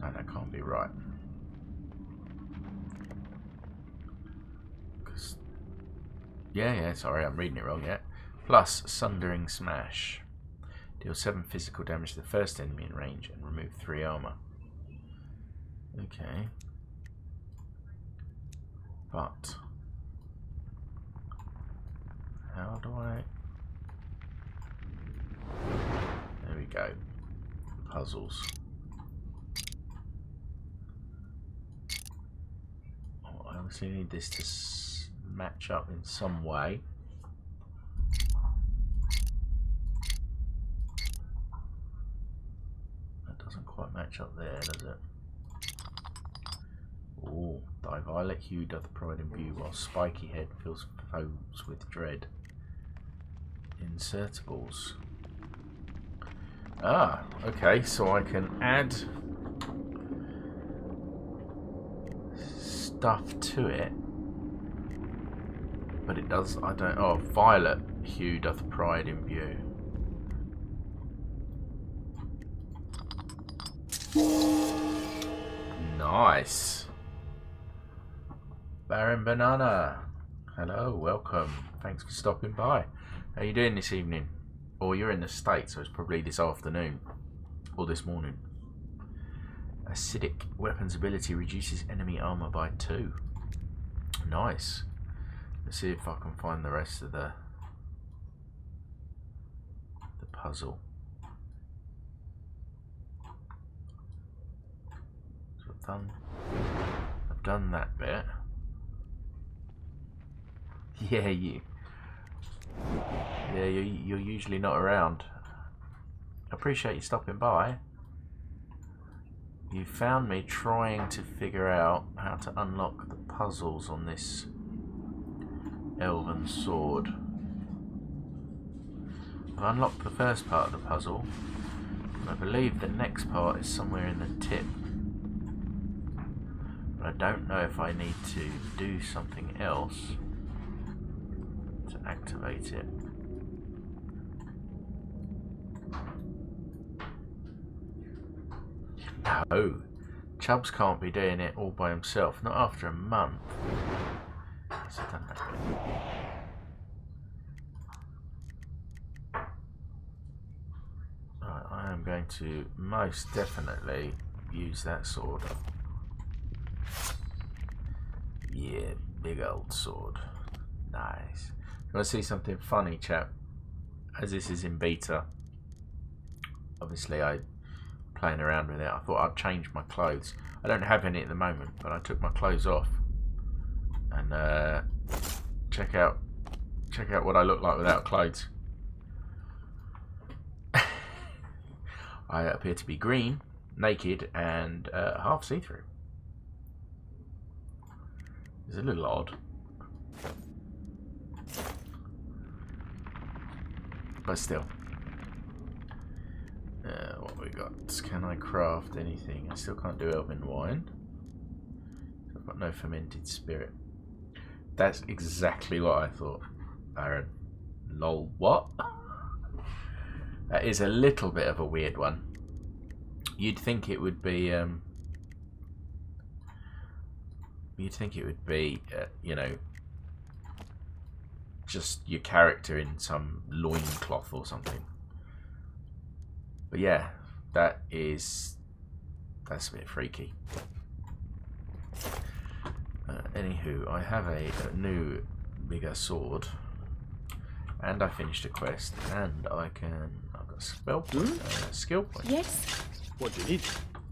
No, that can't be right. Yeah, sorry, I'm reading it wrong yet. Plus, Sundering Smash. Deal 7 physical damage to the first enemy in range and remove 3 armor. Okay. But how do I... There we go. Puzzles. Oh, I obviously need this to match up in some way. That doesn't quite match up there, does it? Oh, thy violet hue doth pride imbue, while spiky head fills foes with dread. Insertables. Ah, okay, so I can add stuff to it, but it does, I don't, oh, violet hue doth pride imbue. Nice. Baron Banana, hello, welcome, thanks for stopping by. How you doing this evening? Or you're in the States, so it's probably this afternoon or this morning. Acidic weapons ability reduces enemy armor by 2. Nice. Let's see if I can find the rest of the puzzle. So I've done I've done that bit. Yeah, you're usually not around. I appreciate you stopping by. You found me trying to figure out how to unlock the puzzles on this elven sword. I've unlocked the first part of the puzzle. I believe the next part is somewhere in the tip. But I don't know if I need to do something else to activate it. No, Chubbs can't be doing it all by himself, not after a month. Yes, I've done that bit. Right, I am going to most definitely use that sword. Yeah, big old sword. Nice. You want to see something funny, chap? As this is in beta, obviously I'm playing around with it. I thought I'd change my clothes. I don't have any at the moment, but I took my clothes off and check out what I look like without clothes. I appear to be green, naked, and half see-through. It's a little odd, but still. What we got? Can I craft anything? I still can't do elven wine. I've got no fermented spirit. That's exactly what I thought, Aaron. Lol, what? That is a little bit of a weird one. You'd think it would be, you know, just your character in some loincloth or something. But yeah, that's a bit freaky. Anywho, I have a new bigger sword, and I finished a quest, and I've got a spell point, skill point. Yes. What do you need?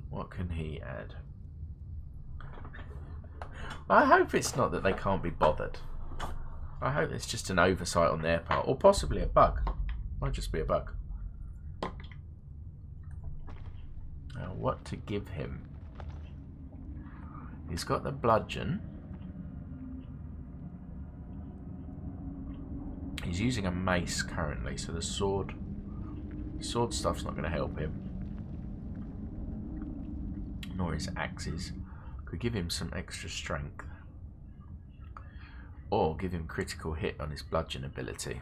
What can he add? I hope it's not that they can't be bothered. I hope it's just an oversight on their part, or possibly a bug. Might just be a bug. Now, what to give him? He's got the bludgeon. He's using a mace currently, so the sword stuff's not going to help him. Nor his axes. Could give him some extra strength. Or give him critical hit on his bludgeon ability.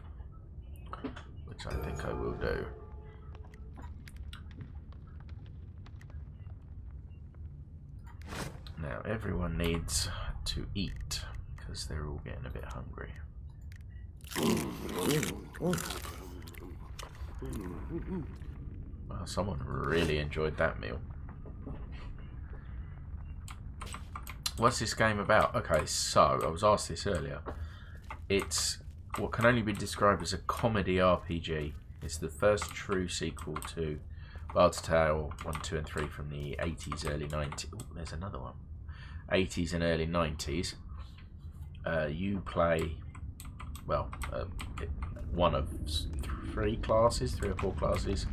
Which I think I will do. Now everyone needs to eat because they're all getting a bit hungry. Well, someone really enjoyed that meal. What's this game about? Okay, so I was asked this earlier. It's what can only be described as a comedy RPG. It's the first true sequel to Bard's Tale 1, 2 and 3 from the 80s, early 90s. Oh, there's another one. 80s and early 90s. You play, well, one of three or four classes,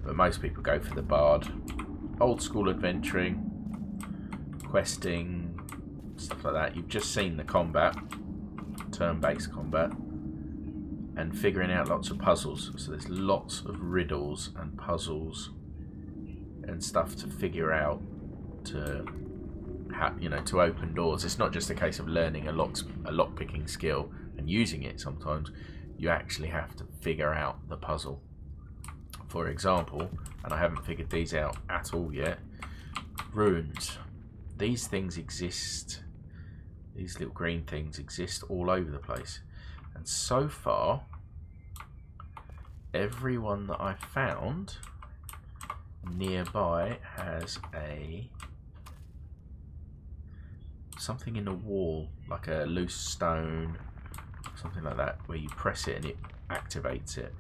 but most people go for the Bard. Old school adventuring, questing, stuff like that. You've just seen the combat, turn-based combat, and figuring out lots of puzzles. So there's lots of riddles and puzzles and stuff to figure out to to open doors. It's not just a case of learning a lock picking skill and using it. Sometimes you actually have to figure out the puzzle. For example, and I haven't figured these out at all yet, runes. These things exist, these little green things exist all over the place, and so far everyone that I've found nearby has something in the wall, like a loose stone, something like that, where you press it and it activates it.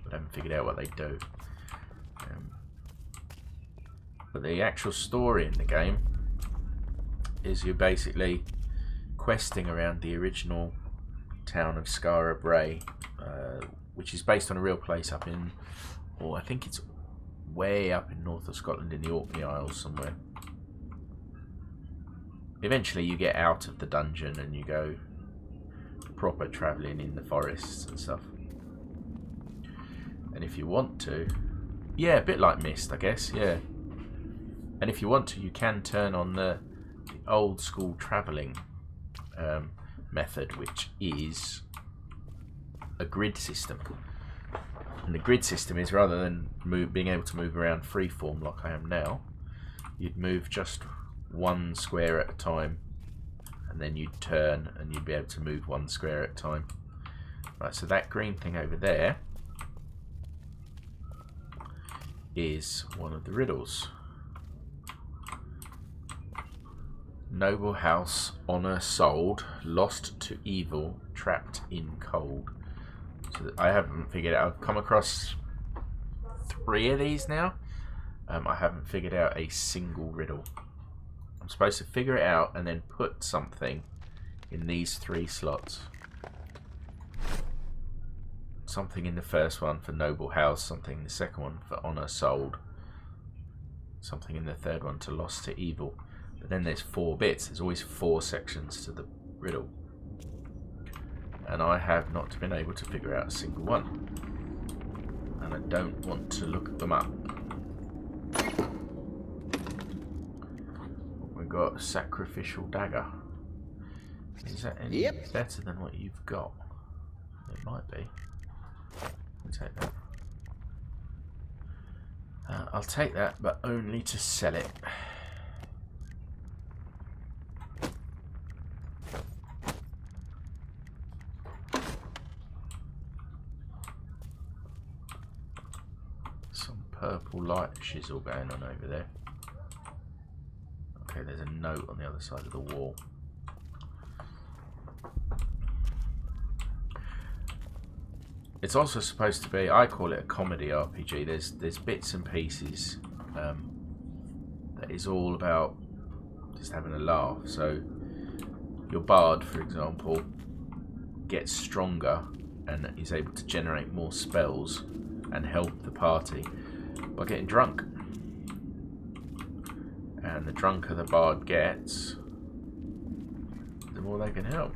But I haven't figured out what they do. But the actual story in the game is you're basically questing around the original town of Skara Brae, which is based on a real place up in, I think it's way up in north of Scotland in the Orkney Isles somewhere. Eventually you get out of the dungeon and you go proper travelling in the forests and stuff. And if you want to, yeah, a bit like Mist, I guess, yeah. And if you want to, you can turn on the old school travelling method, which is a grid system. And the grid system is, rather than being able to move around freeform like I am now, you'd move just one square at a time, and then you'd turn and you'd be able to move one square at a time. Right, so that green thing over there is one of the riddles. Noble house, honour sold, lost to evil, trapped in cold. So I haven't figured out. I've come across 3 of these now. I haven't figured out a single riddle. I'm supposed to figure it out and then put something in these 3 slots. Something in the first one for noble house, something in the second one for honour sold, something in the third one to lost to evil. But then there's 4 bits. There's always 4 sections to the riddle. And I have not been able to figure out a single one. And I don't want to look them up. We've got a sacrificial dagger. Is that any better than what you've got? It might be. I'll take that. I'll take that, but only to sell it. Some purple light shizzle going on over there. Okay, there's a note on the other side of the wall. It's also supposed to be, I call it a comedy RPG. There's bits and pieces that is all about just having a laugh. So your bard, for example, gets stronger and is able to generate more spells and help the party by getting drunk. And the drunker the bard gets, the more they can help.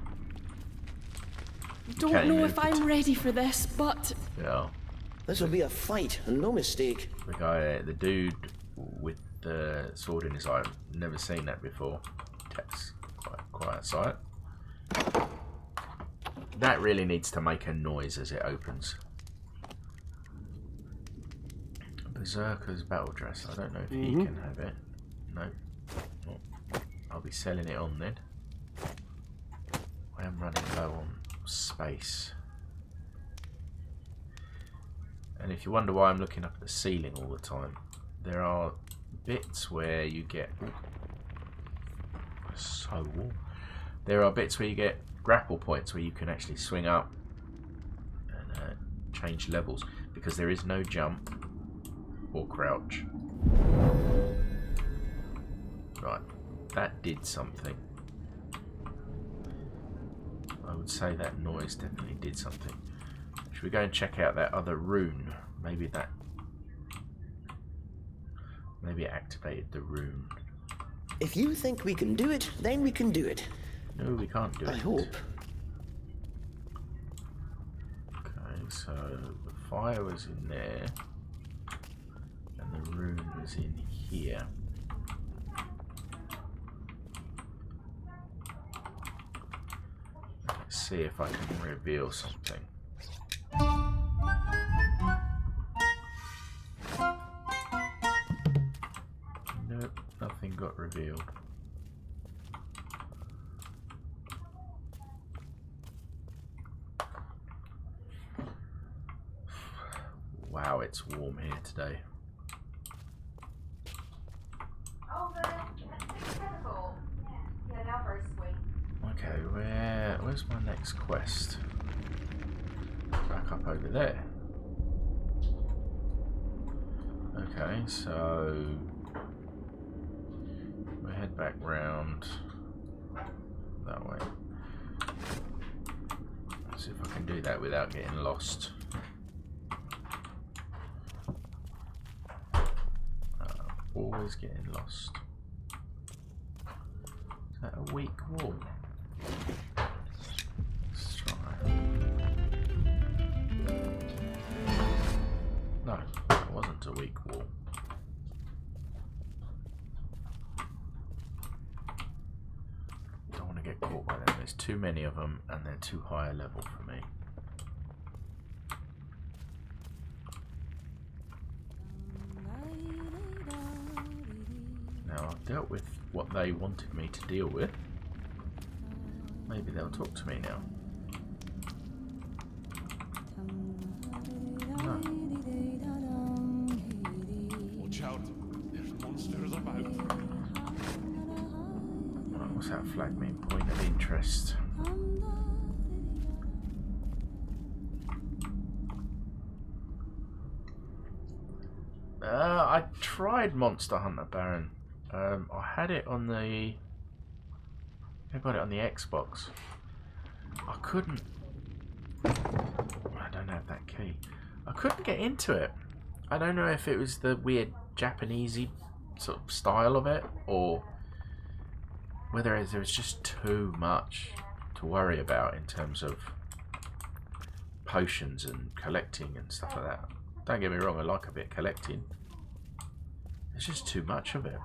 Don't know if I'm ready for this, but... Yeah. This'll be a fight, and no mistake. The dude with the sword in his eye, I've never seen that before. That's quite a sight. That really needs to make a noise as it opens. Berserker's battle dress. I don't know if he can have it. No. Well, I'll be selling it on then. I am running low on space. And if you wonder why I'm looking up at the ceiling all the time, there are bits where you get... so warm. There are bits where you get grapple points where you can actually swing up and change levels, because there is no jump or crouch. Right, that did something. I would say that noise definitely did something. Should we go and check out that other rune? Maybe it activated the rune. If you think we can do it, then we can do it. No, we can't do it. I hope. Okay, so the fire was in there, and the rune was in here. Let's see if I can reveal something. Nope, nothing got revealed. Wow, it's warm here today. Okay, where's my next quest? Back up over there. Okay, so we head back round. that way. Let's see if I can do that without getting lost. Always getting lost. Is that a weak wall? Let's try. No, it wasn't a weak wall. Don't want to get caught by them. There's too many of them and they're too high a level for me. Now I've dealt with what they wanted me to deal with. Maybe they'll talk to me now. No. Watch out, there's monsters about. Right, what's that flag mean? Point of interest. I tried Monster Hunter Baron. I had it on the... I got it on the Xbox. I couldn't... I don't have that key. I couldn't get into it. I don't know if it was the weird Japanesey sort of style of it, or whether there was just too much to worry about in terms of potions and collecting and stuff like that. Don't get me wrong, I like a bit of collecting. There's just too much of it.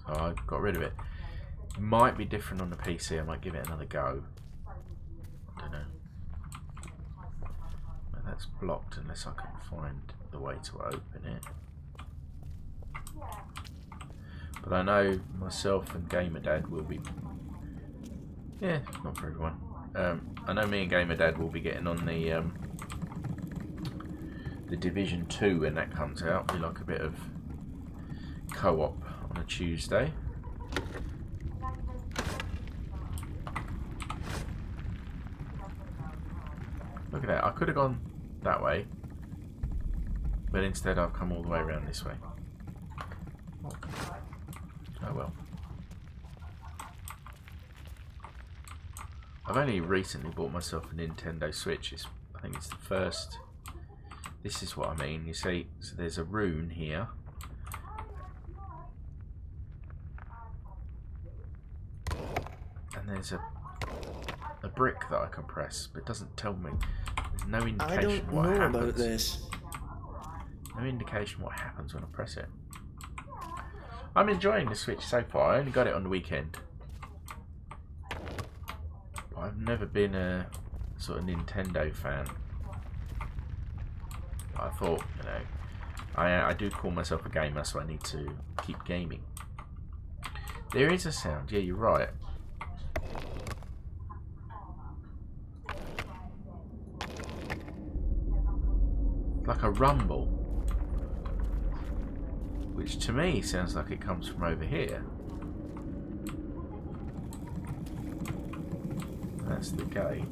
So I got rid of it. It might be different on the PC. I might give it another go. I don't know. But that's blocked unless I can find the way to open it. But I know myself and Gamer Dad will be... Yeah, not for everyone. I know me and Gamer Dad will be getting on the Division 2 when that comes out. We like a bit of co-op on a Tuesday. Look at that. I could have gone that way, but instead I've come all the way around this way. Oh well. I've only recently bought myself a Nintendo Switch. I think it's the first. This is what I mean. You see, so there's a rune here. And there's a brick that I can press, but it doesn't tell me. There's no indication what happens. I don't know about this. No indication what happens when I press it. I'm enjoying the Switch so far. I only got it on the weekend. But I've never been a sort of Nintendo fan. I thought, you know, I do call myself a gamer, so I need to keep gaming. There is a sound. Yeah, you're right. Like a rumble, which to me sounds like it comes from over here. That's the gate.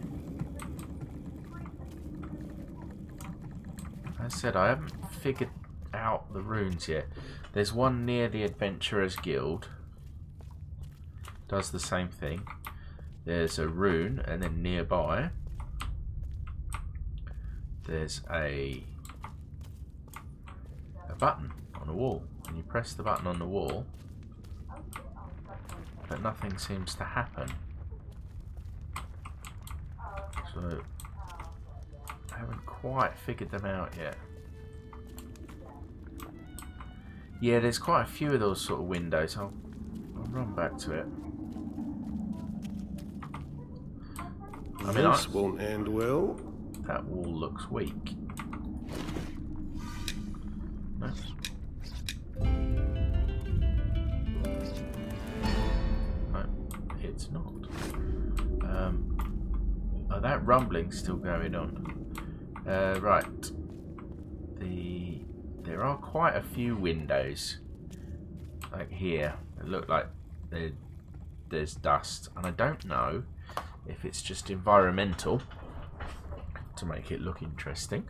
As I said, I haven't figured out the runes yet. There's one near the Adventurers Guild. Does the same thing. There's a rune, and then nearby there's a button on a wall, and you press the button on the wall, but nothing seems to happen. So I haven't quite figured them out yet. Yeah, there's quite a few of those sort of windows. I'll run back to it. I mean, this won't end well. That wall looks weak. No. No, it's not. Oh, that rumbling's still going on. Right. There are quite a few windows, like here, that look like there's dust, and I don't know if it's just environmental to make it look interesting,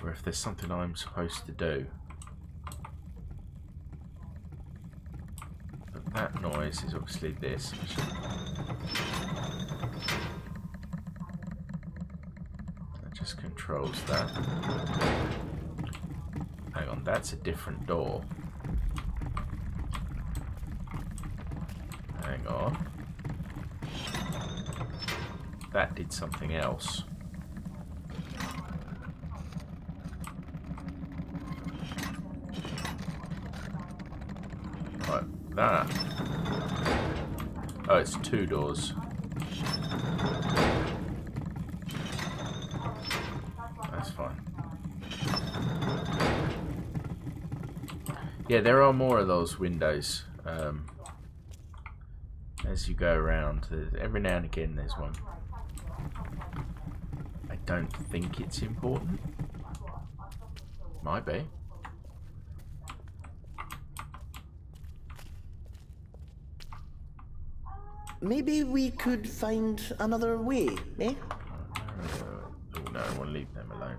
or if there's something I'm supposed to do. But that noise noise is obviously this. That just controls that. Hang on, that's a different door. Hang on. That did something else. Right, that. Oh, it's 2 doors. That's fine. Yeah, there are more of those windows. As you go around, every now and again there's one. I don't think it's important. Might be. Maybe we could find another way, eh? Oh no, I want to leave them alone.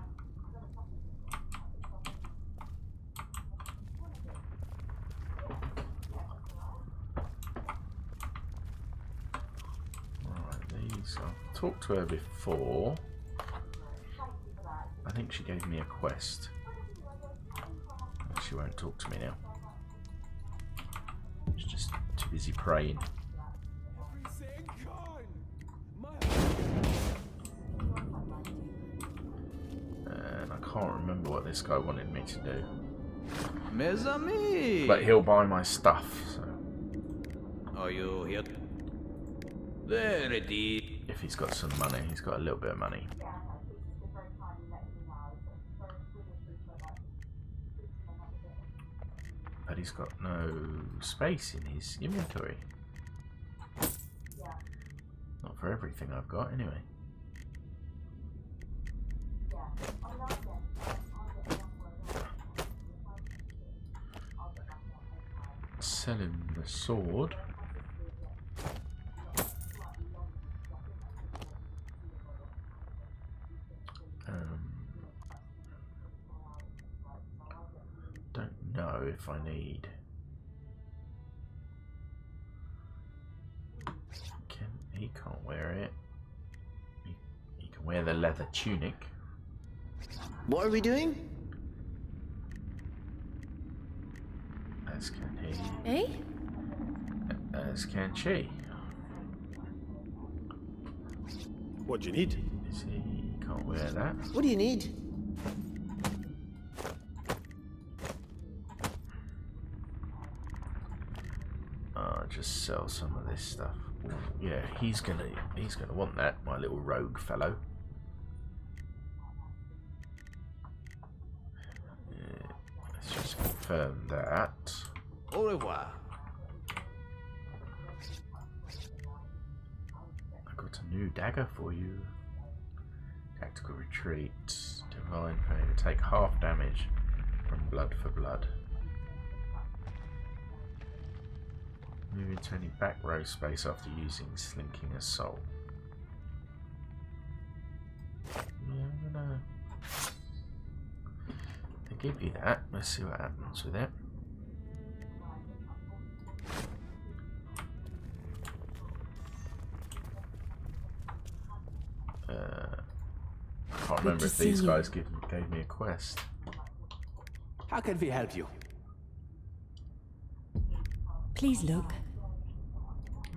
I've talked to her before. I think she gave me a quest. She won't talk to me now. She's just too busy praying. And I can't remember what this guy wanted me to do. Mes amis! But he'll buy my stuff, so. Are you here? There it is. If he's got some money, he's got a little bit of money. But he's got no space in his inventory. Not for everything I've got, anyway. Sell him the sword. Don't know if I need. He can't wear it. He can wear the leather tunic. What are we doing? As can he. Eh? As can she. What do you need? You see, he can't wear that. What do you need? I'll just sell some of this stuff. Yeah, he's gonna want that, my little rogue fellow. Yeah, let's just confirm that. Au revoir. I got a new dagger for you. Tactical retreat. Divine favor. Take half damage from blood for blood. Move into any back row space after using Slinking Assault. Yeah, I'm gonna give you that. Let's see what happens with it. I can't remember if these guys gave me a quest. How can we help you? Please look.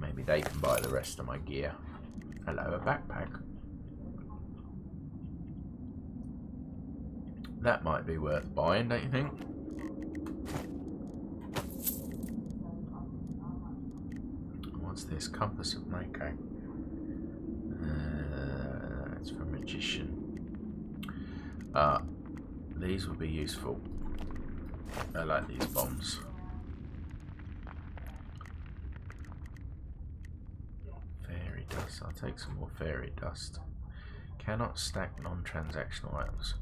Maybe they can buy the rest of my gear. Hello, a backpack. That might be worth buying, don't you think? What's this? Compass of Mako. It's for Magician. These will be useful. I like these bombs. Fairy dust. I'll take some more fairy dust. Cannot stack non-transactional items.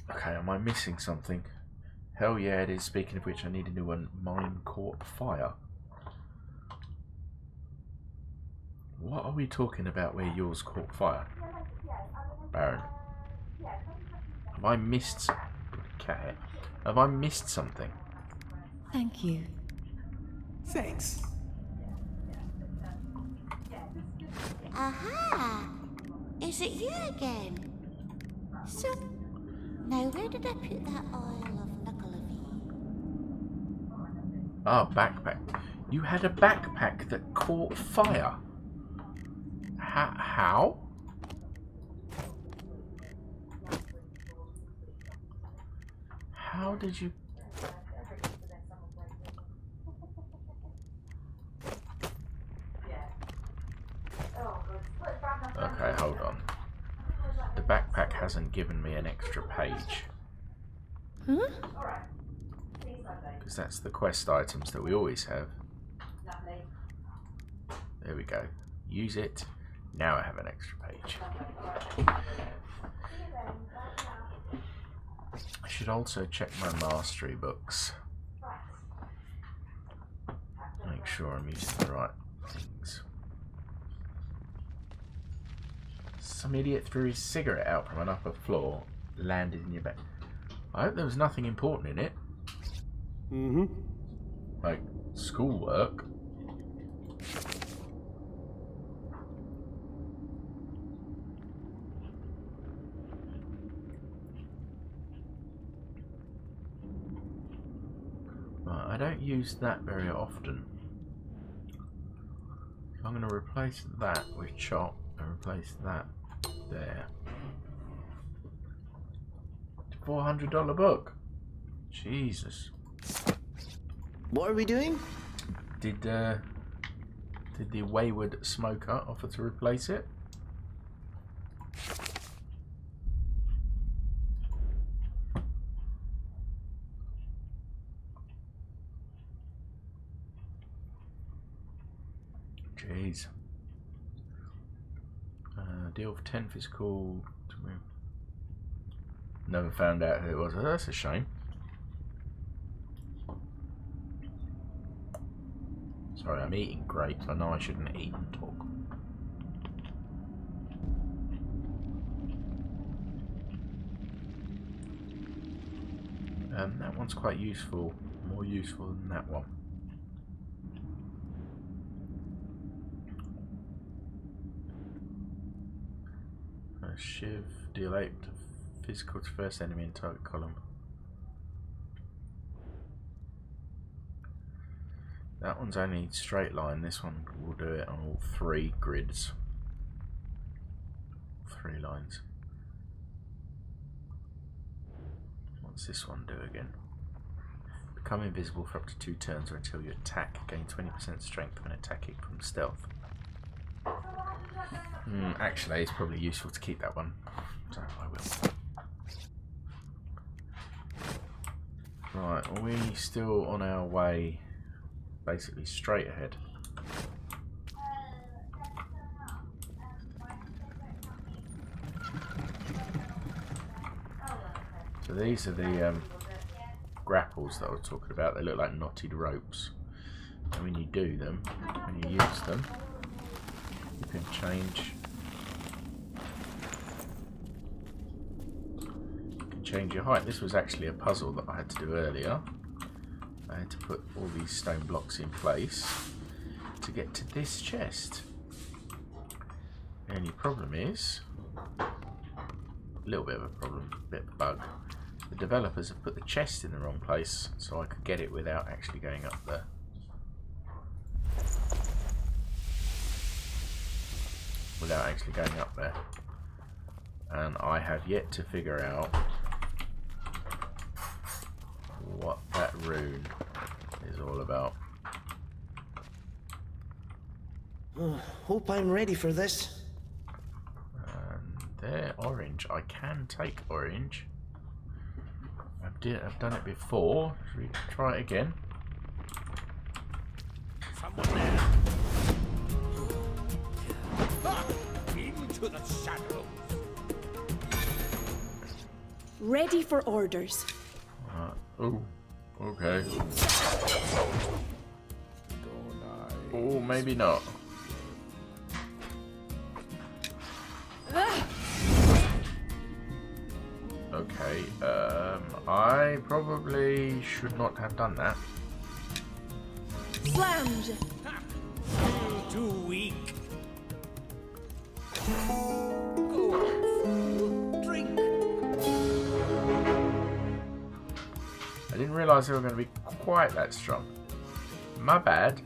Okay, am I missing something? Hell yeah, it is. Speaking of which, I need a new one. Mine caught fire. What are we talking about where yours caught fire? Baron. Have I missed cat? Have I missed something? Thank you. Thanks. Aha! Is it you again? So, now where did I put that oil of Nicolavie? Ah, backpack. You had a backpack that caught fire. How? How did you... Okay, hold on. The backpack hasn't given me an extra page. Huh? Because that's the quest items that we always have. There we go. Use it. Now I have an extra page. I should also check my mastery books. Make sure I'm using the right things. Some idiot threw his cigarette out from an upper floor, landed in your bed. I hope there was nothing important in it. Mm-hmm. Like schoolwork. Right, I don't use that very often. I'm going to replace that with chop and replace that there. $400 book. Jesus. What are we doing? Did the wayward smoker offer to replace it? Jeez. Deal for 10 physical. Never found out who it was. Oh, that's a shame. Sorry, I'm eating grapes. I know I shouldn't eat and talk. That one's quite useful. More useful than that one. Shiv, deal 8 physical to first enemy in target column. That one's only straight line. This one will do it on all 3 grids. 3 lines. What's this one do again? Become invisible for up to 2 turns or until you attack. Gain 20% strength when attacking from stealth. Actually, it's probably useful to keep that one. So I will. Right, are we still on our way? Basically straight ahead. So these are the grapples that I was talking about. They look like knotted ropes. And when you do them, when you use them, you can change your height. This was actually a puzzle that I had to do earlier. I had to put all these stone blocks in place to get to this chest. The only problem is, a little bit of a problem, a bit of a bug. The developers have put the chest in the wrong place, so I could get it without actually going up there. Without actually going up there. And I have yet to figure out what that rune is all about. Hope I'm ready for this. They're orange. I can take orange. I've done it before. Should we try it again? Someone there. Into the shadows. Ready for orders. Oh, okay. Oh, maybe not. probably should not have done that. Slammed. Too weak. Drink. I didn't realise they were going to be quite that strong. My bad.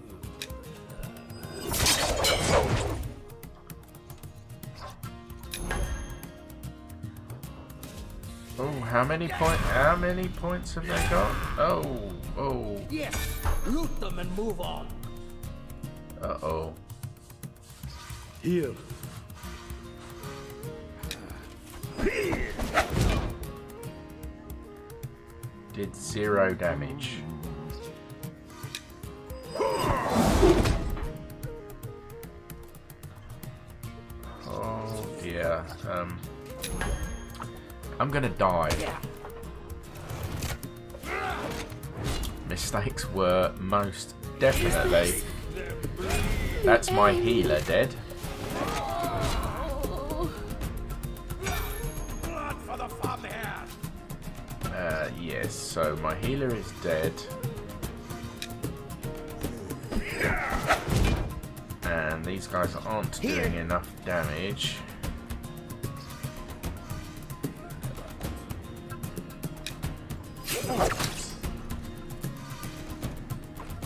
Oh, how many points have they got? Oh. Yes. Loot them and move on. Uh-oh. Here. Did 0 damage. Oh dear. I'm gonna die. Mistakes were most definitely. That's my healer dead. Yes, so my healer is dead. And these guys aren't doing enough damage.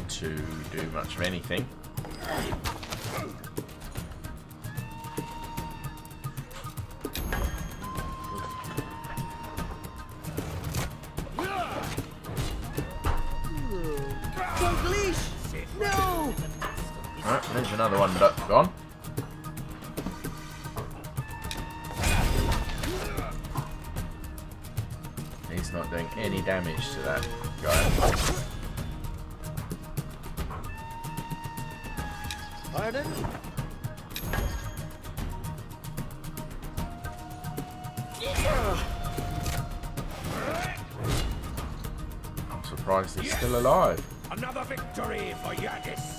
To do much of anything. No! Alright, there's another one gone. He's not doing any damage to that guy. Barding? I'm surprised he's still alive. Another victory for Yadis.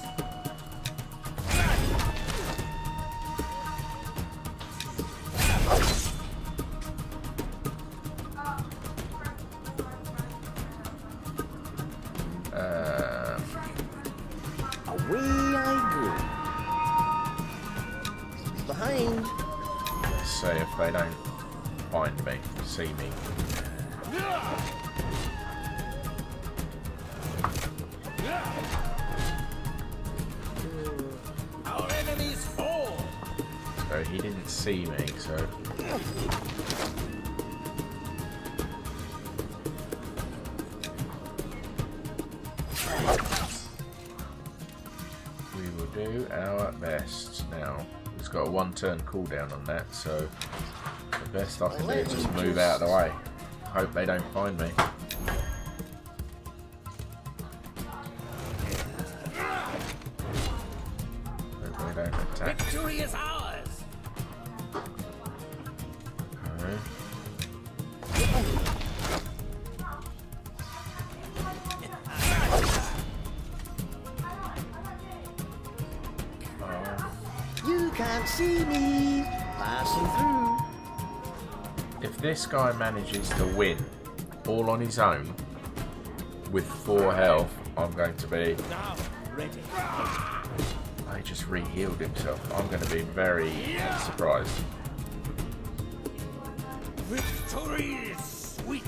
Away I go. Behind. Let's see if they don't find me, see me. Our enemies fall. So he didn't see me, so we will do our best. Now, it's got a 1 turn cooldown on that, so the best I can do is just move out of the way. Hope they don't find me. Hope they don't attack. Victory is ours. Okay. You can't see me passing through. If this guy manages to win all on his own with 4 health, I'm going to be... Now, ready. He just re-healed himself. I'm going to be very surprised. Victory is sweet.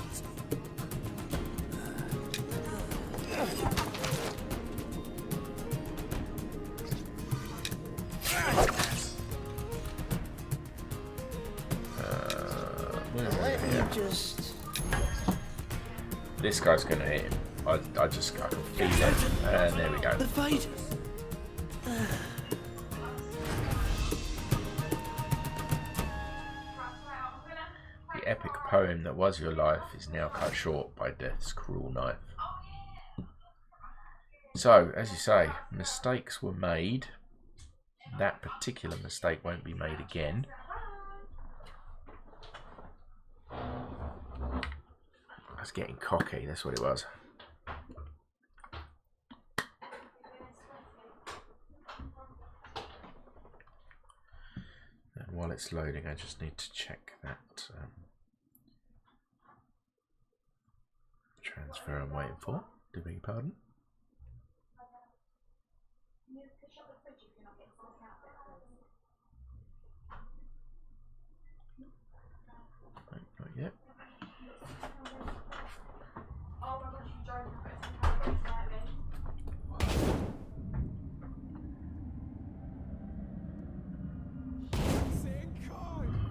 Let me just... This guy's going to hit him. I can feel it. And there we go. The fight. The epic poem that was your life is now cut short by death's cruel knife. So, as you say, mistakes were made. That particular mistake won't be made again. I was getting cocky, that's what it was. And while it's loading, I just need to check that Transfer I'm waiting for. Do beg your pardon. Not yet.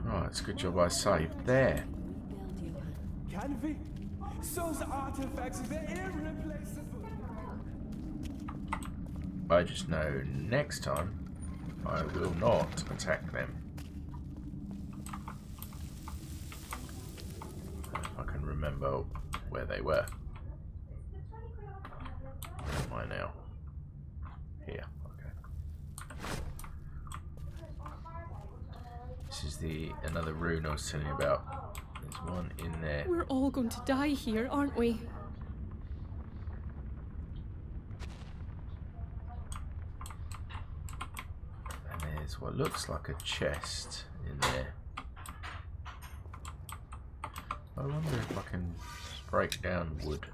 Right, it's a good job I saved there. Canvey, those artifacts, they're irreplaceable. I just know next time I will not attack them. If I can remember where they were. Where am I now? Here, okay. This is another rune I was telling you about. There's one in there. We're all going to die here, aren't we? And there's what looks like a chest in there. I wonder if I can break down wood.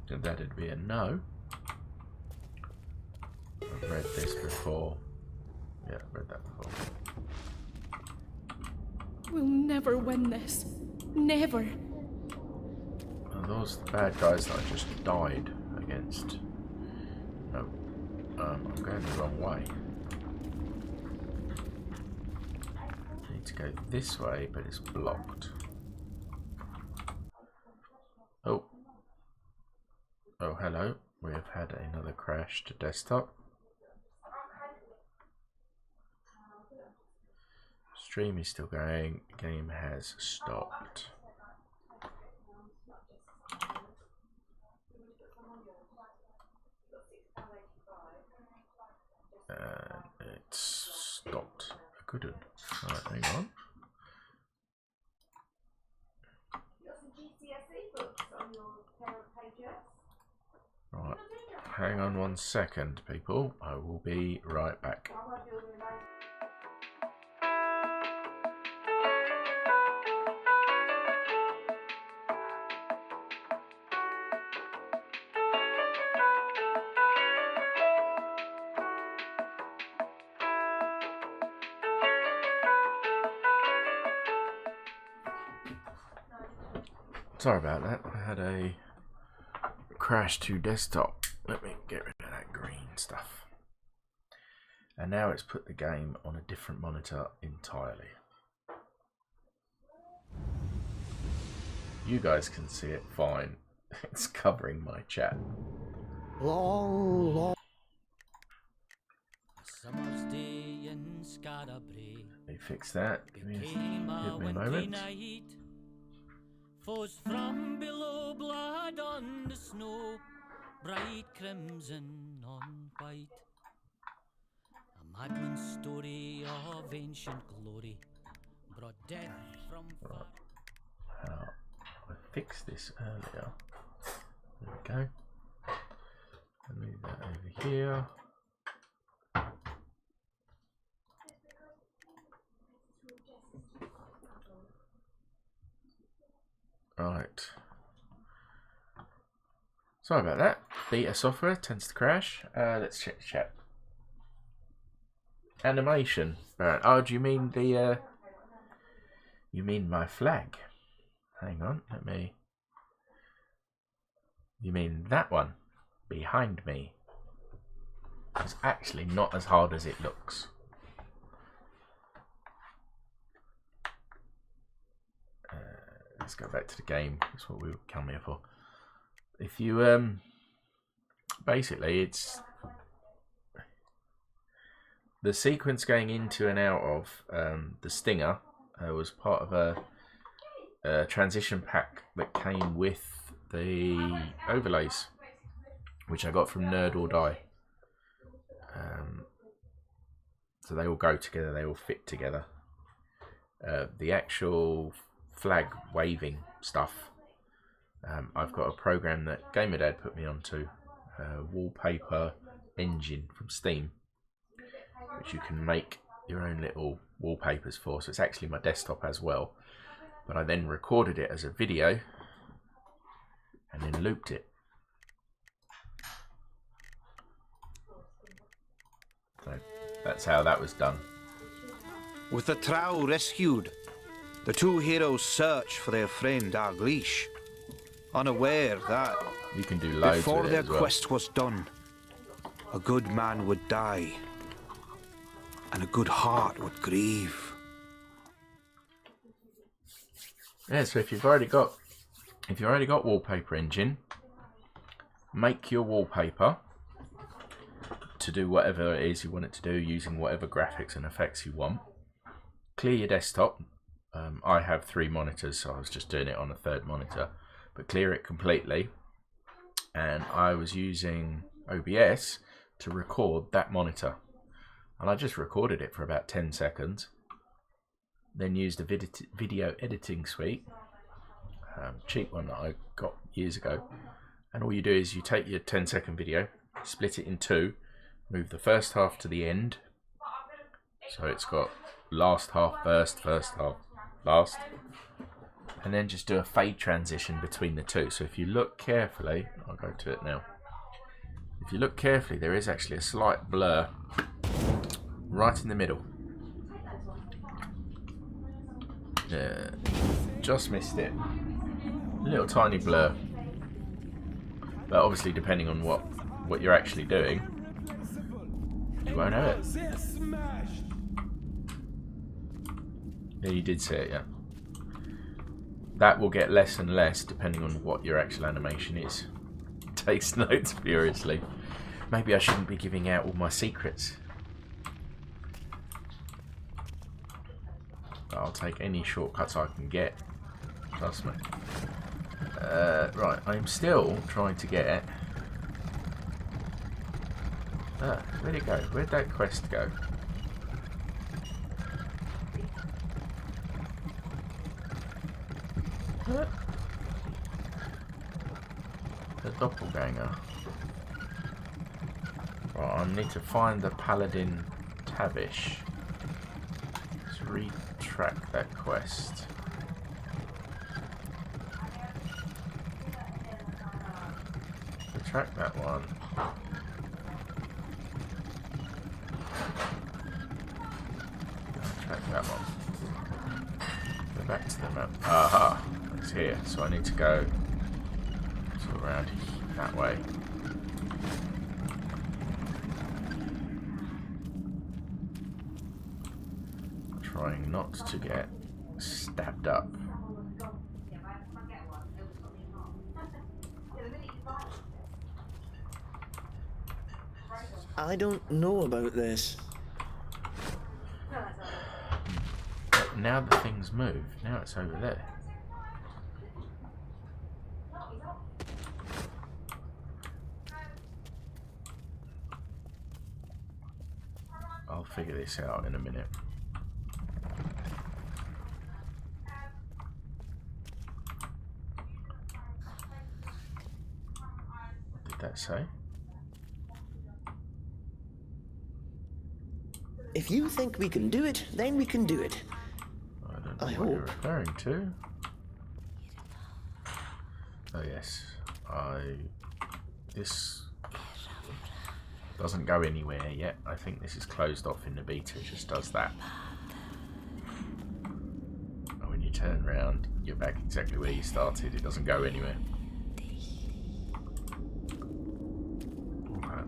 So that'd be a no. I've read this before. Yeah, I've read that before. We'll never win this. Never. Are those the bad guys that I just died against? No. I'm going the wrong way. I need to go this way, but it's blocked. Oh. Oh, hello. We have had another crash to desktop. Stream is still going. Game has stopped. And it's stopped. I couldn't. Right, hang on. Right, hang on 1 second, people. I will be right back. Sorry about that. I had a crash to desktop. Let me get rid of that green stuff. And now it's put the game on a different monitor entirely. You guys can see it fine. It's covering my chat. Long. Summer's day in Scarabray. Let me fix that. Give me a moment. Foes from below, blood on the snow, bright crimson on white. A madman's story of ancient glory brought death from far. How I fixed this earlier. There we go. I'll move that over here. Right. Sorry about that. Beta software tends to crash. Let's check the chat. Animation. Right. Oh, do you mean the you mean my flag? Hang on, let me. You mean that one behind me? It's actually not as hard as it looks. Let's go back to the game. That's what we come here for. If you basically it's the sequence going into and out of the Stinger was part of a transition pack that came with the overlays, which I got from Nerd or Die. So they all go together, they all fit together. The actual flag waving stuff, I've got a program that GamerDad put me onto, Wallpaper Engine from Steam, which you can make your own little wallpapers for. So it's actually my desktop as well, but I then recorded it as a video and then looped it. So that's how that was done. With the Trow rescued, the two heroes search for their friend Dalgleish, unaware that you can do loads before with it their as well. quest was done, a good man would die, and a good heart would grieve. Yeah, so if you've already got wallpaper engine, make your wallpaper to do whatever it is you want it to do using whatever graphics and effects you want. Clear your desktop. I have 3 monitors, so I was just doing it on a 3rd monitor, but clear it completely. And I was using OBS to record that monitor, and I just recorded it for about 10 seconds. Then used a video editing suite, cheap one that I got years ago, and all you do is you take your 10-second video, split it in 2, move the first half to the end, so it's got last half first, first half last, and then just do a fade transition between the 2. So if you look carefully, I'll go to it now. If you look carefully, there is actually a slight blur right in the middle. Yeah, just missed it. A little tiny blur. But obviously, depending on what you're actually doing, you won't have it. Yeah, you did see it, yeah. That will get less and less depending on what your actual animation is. Takes notes furiously. Maybe I shouldn't be giving out all my secrets. I'll take any shortcuts I can get. Trust me. Right, I'm still trying to get... where'd it go? Where'd that quest go? The doppelganger. Right, I need to find the Paladin Tavish. Let's retrack that quest. Retract that one. Retract that one. Go back to the map. Aha! It's here, so I need to go around that way. Trying not to get stabbed up. I don't know about this. But now the thing's moved. Now it's over there. I'll figure this out in a minute. What did that say? If you think we can do it, then we can do it. I don't know what you're referring to. Oh yes, this doesn't go anywhere yet. I think this is closed off in the beta. It just does that. And when you turn around, you're back exactly where you started. It doesn't go anywhere. Okay.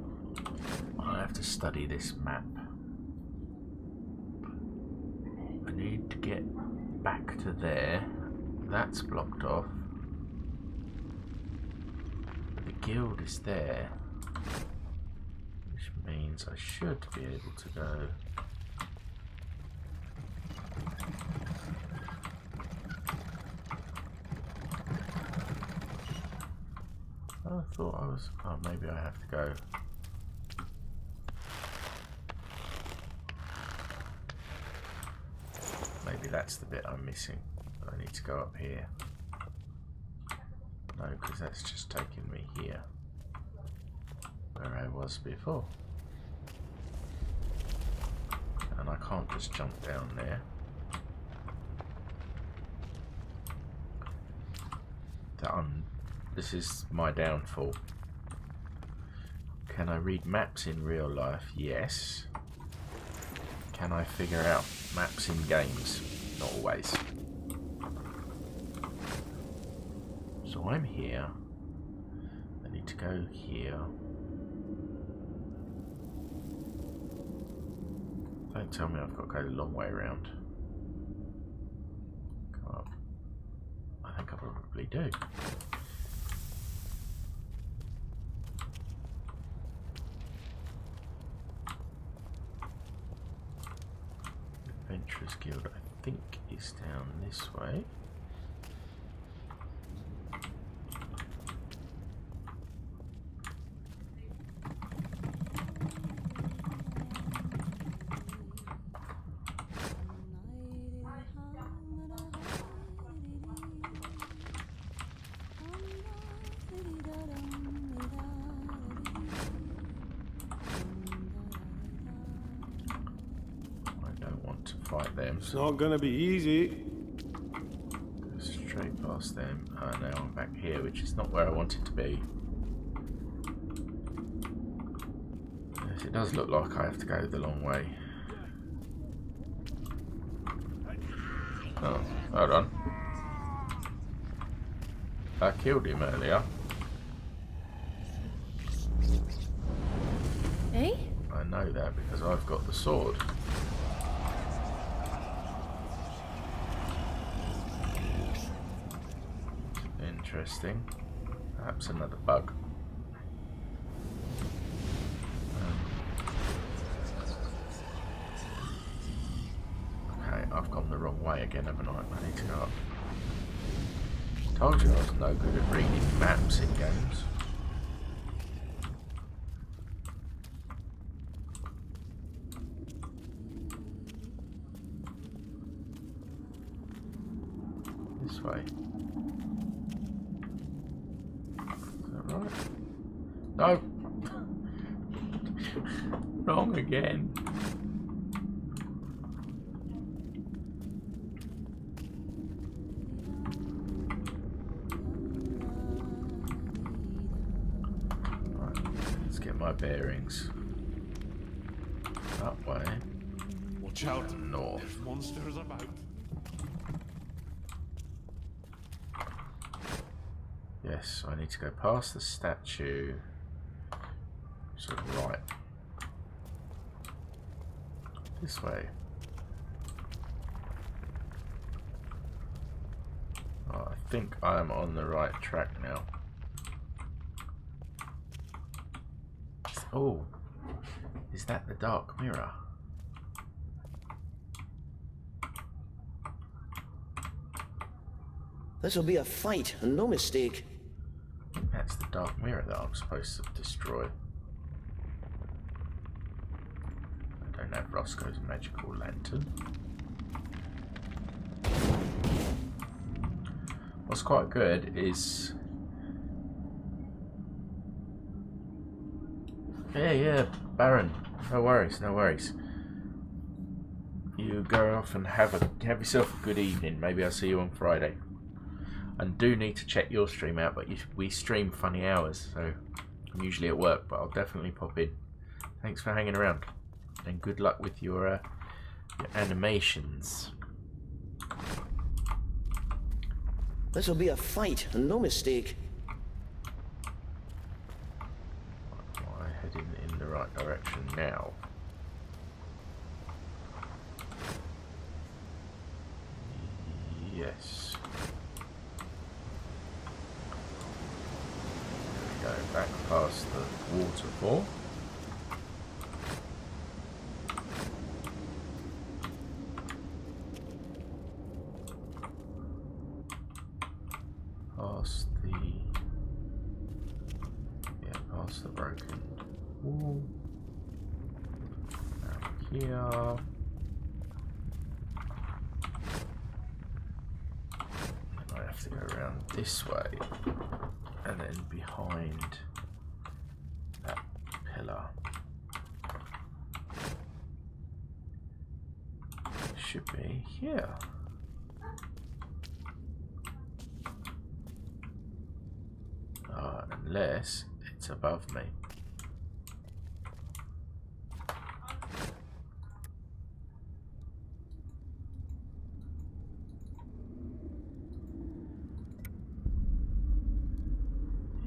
I have to study this map. I need to get back to there. That's blocked off. The guild is there, which means I should be able to go. I thought I was. Oh, maybe I have to go. Maybe that's the bit I'm missing. I need to go up here. No, because that's just taking me here, where I was before. And I can't just jump down there. This is my downfall. Can I read maps in real life? Yes. Can I figure out maps in games? Not always. So I'm here. I need to go here. Don't tell me I've got to go the long way around. Come up. I think I probably do. Adventurers Guild, I think, is down this way. It's not gonna be easy. Go straight past them. Now I'm back here, which is not where I wanted to be. Yes, it does look like I have to go the long way. Oh, hold on. I killed him earlier. Eh? I know that because I've got the sword. Interesting. Perhaps another bug. Okay, I've gone the wrong way again, haven't I? I need to go up. Told you I was no good at reading maps in games. This way. Right. No. Wrong again. Right, let's get my bearings. That way. Watch out, north. There's monsters about. Yes, I need to go past the statue. Sort of right. This way. Oh, I think I'm on the right track now. Oh, is that the dark mirror? This'll be a fight, and no mistake. I think that's the dark mirror that I'm supposed to destroy. I don't have Roscoe's magical lantern. What's quite good is... Yeah, Baron. No worries, no worries. You go off and have yourself a good evening. Maybe I'll see you on Friday. And do need to check your stream out, but we stream funny hours, so I'm usually at work, but I'll definitely pop in. Thanks for hanging around, and good luck with your animations. This'll be a fight, and no mistake. Am I heading in the right direction now? Yes. Go back past the waterfall. Past the broken wall. Down here. I have to go around this way. And then behind that pillar should be here. Unless it's above me.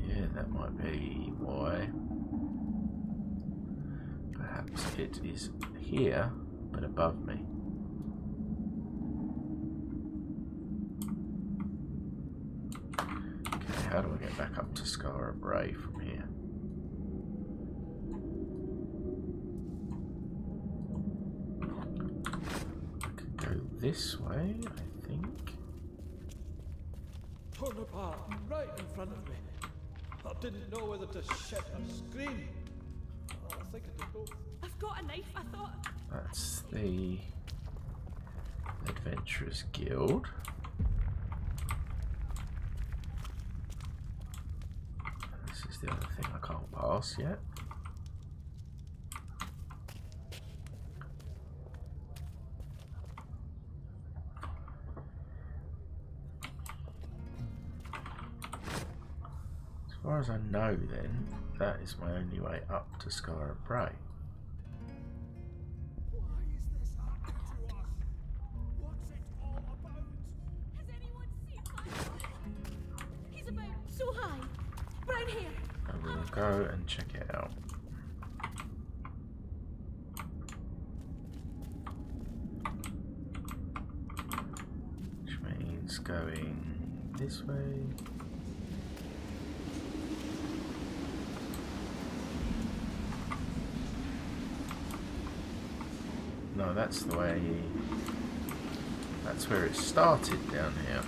Yeah, that might be why. Perhaps it is here, but above me. Okay, how do I get back up to Skara Brae from here? I could go this way, I think. Torn apart, right in front of me. I didn't know whether to shit or scream. Oh, I think I did both. I've got a knife, I thought. That's the Adventurers Guild. This is the other thing I can't pass yet. As far as I know then, that is my only way up to Skara Brae. Go and check it out. Which means going this way. No, that's the way. That's where it started down here.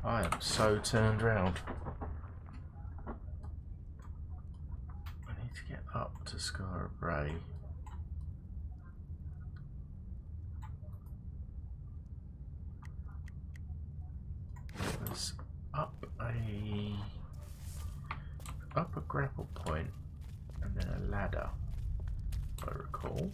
I am so turned round. I need to get up to Skara Brae. It was up a grapple point and then a ladder, if I recall.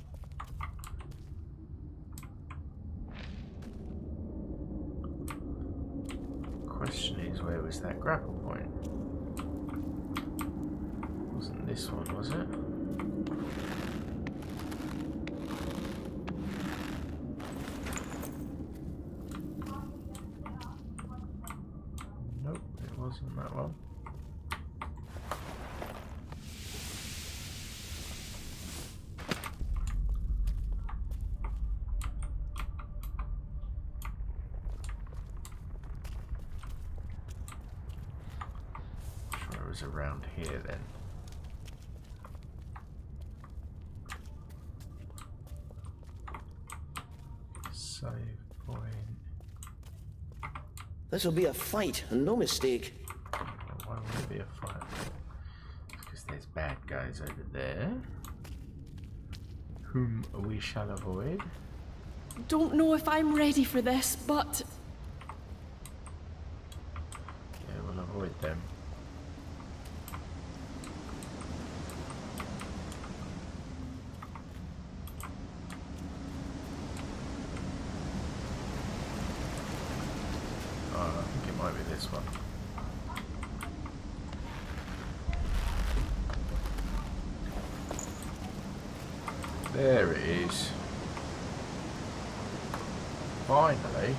Question is, where was that grapple point? Wasn't this one, was it? Nope, it wasn't that one. Around here then. Save point. This'll be a fight, and no mistake. Well, why would it be a fight? Because there's bad guys over there, whom we shall avoid. Don't know if I'm ready for this, but... Yeah, we'll avoid them. This one. There it is. Finally.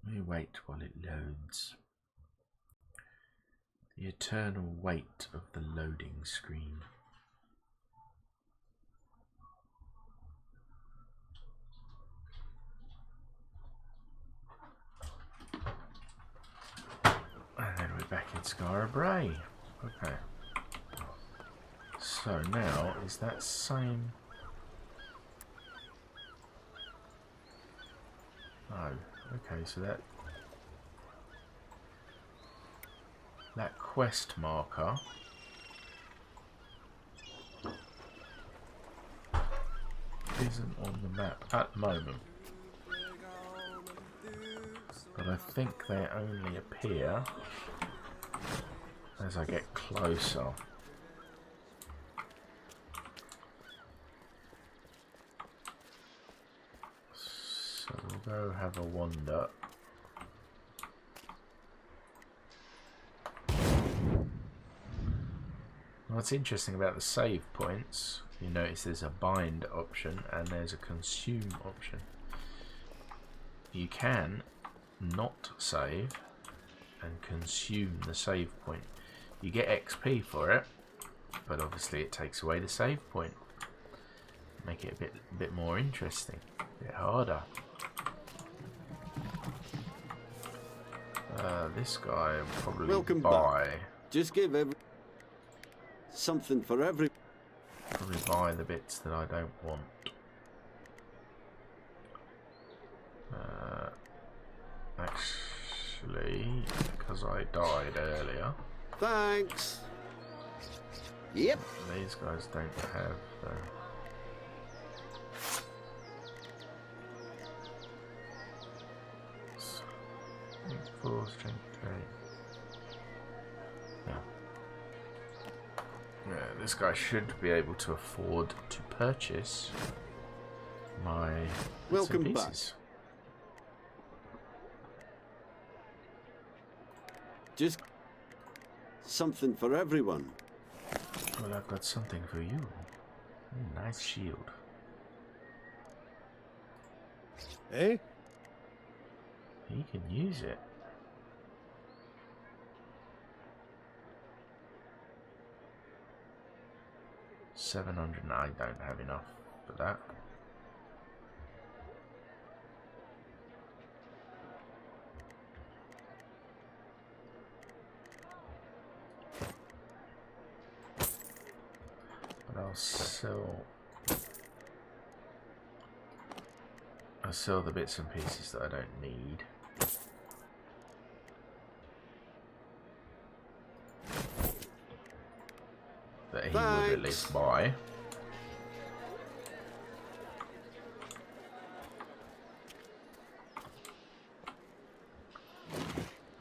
We wait while it loads. The eternal wait of the loading screen. And then we're back in Skara Brae. Okay. So now, is that same... Oh, okay, so that quest marker isn't on the map at the moment. But I think they only appear as I get closer. So we'll go have a wander. What's interesting about the save points, you notice there's a bind option and there's a consume option. You can not save and consume the save point. You get XP for it, but obviously it takes away the save point. Make it a bit more interesting, a bit harder. This guy will probably Welcome buy. Back. Just give something for every. Probably buy the bits that I don't want. Actually, because I died earlier. Thanks. Yep. These guys don't have the. Four strength 3. Yeah, this guy should be able to afford to purchase my bits and pieces. Just something for everyone. Well, I've got something for you. Nice shield. Eh? He can use it. $700. I don't have enough for that. But I'll sell the bits and pieces that I don't need. That he would at least buy.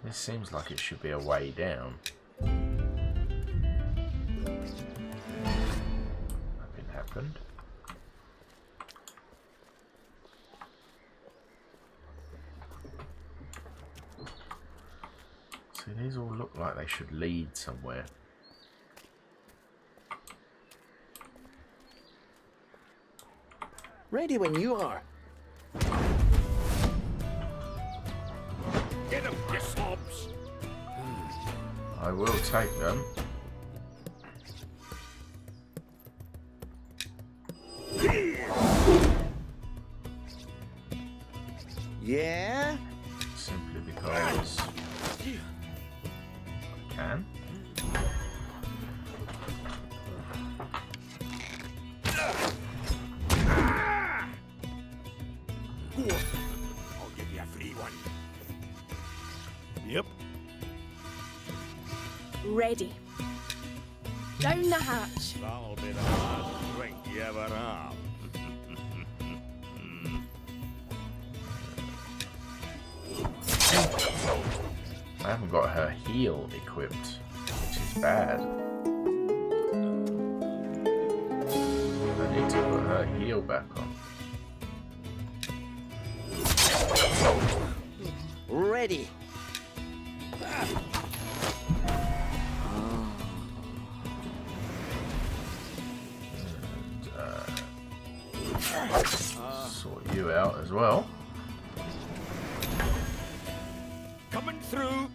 This seems like it should be a way down. Nothing happened. See, these all look like they should lead somewhere. Ready when you are. Get him, you slobs! I will take them. Yeah? Simply because I can. I'll give you a free one. Yep. Ready. Down the hatch. That'll be the last drink you ever have. I haven't got her heal equipped, which is bad. I need to put her heal back on. Ready. And sort you out as well. Coming through.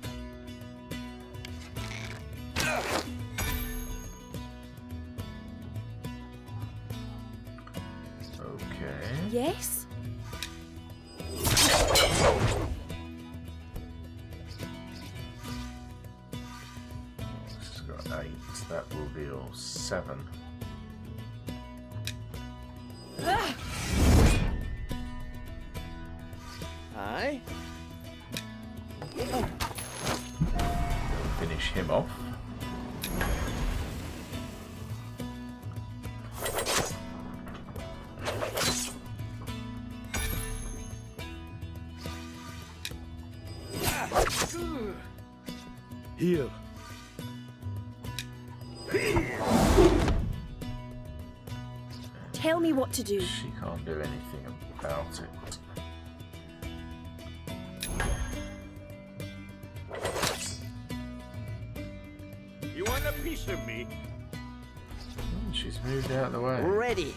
Okay. Yes? This has got 8. That will deal 7. Aye. Finish him off. Here. Tell me what to do. She can't do anything about it. You want a piece of me? She's moved out of the way. Ready.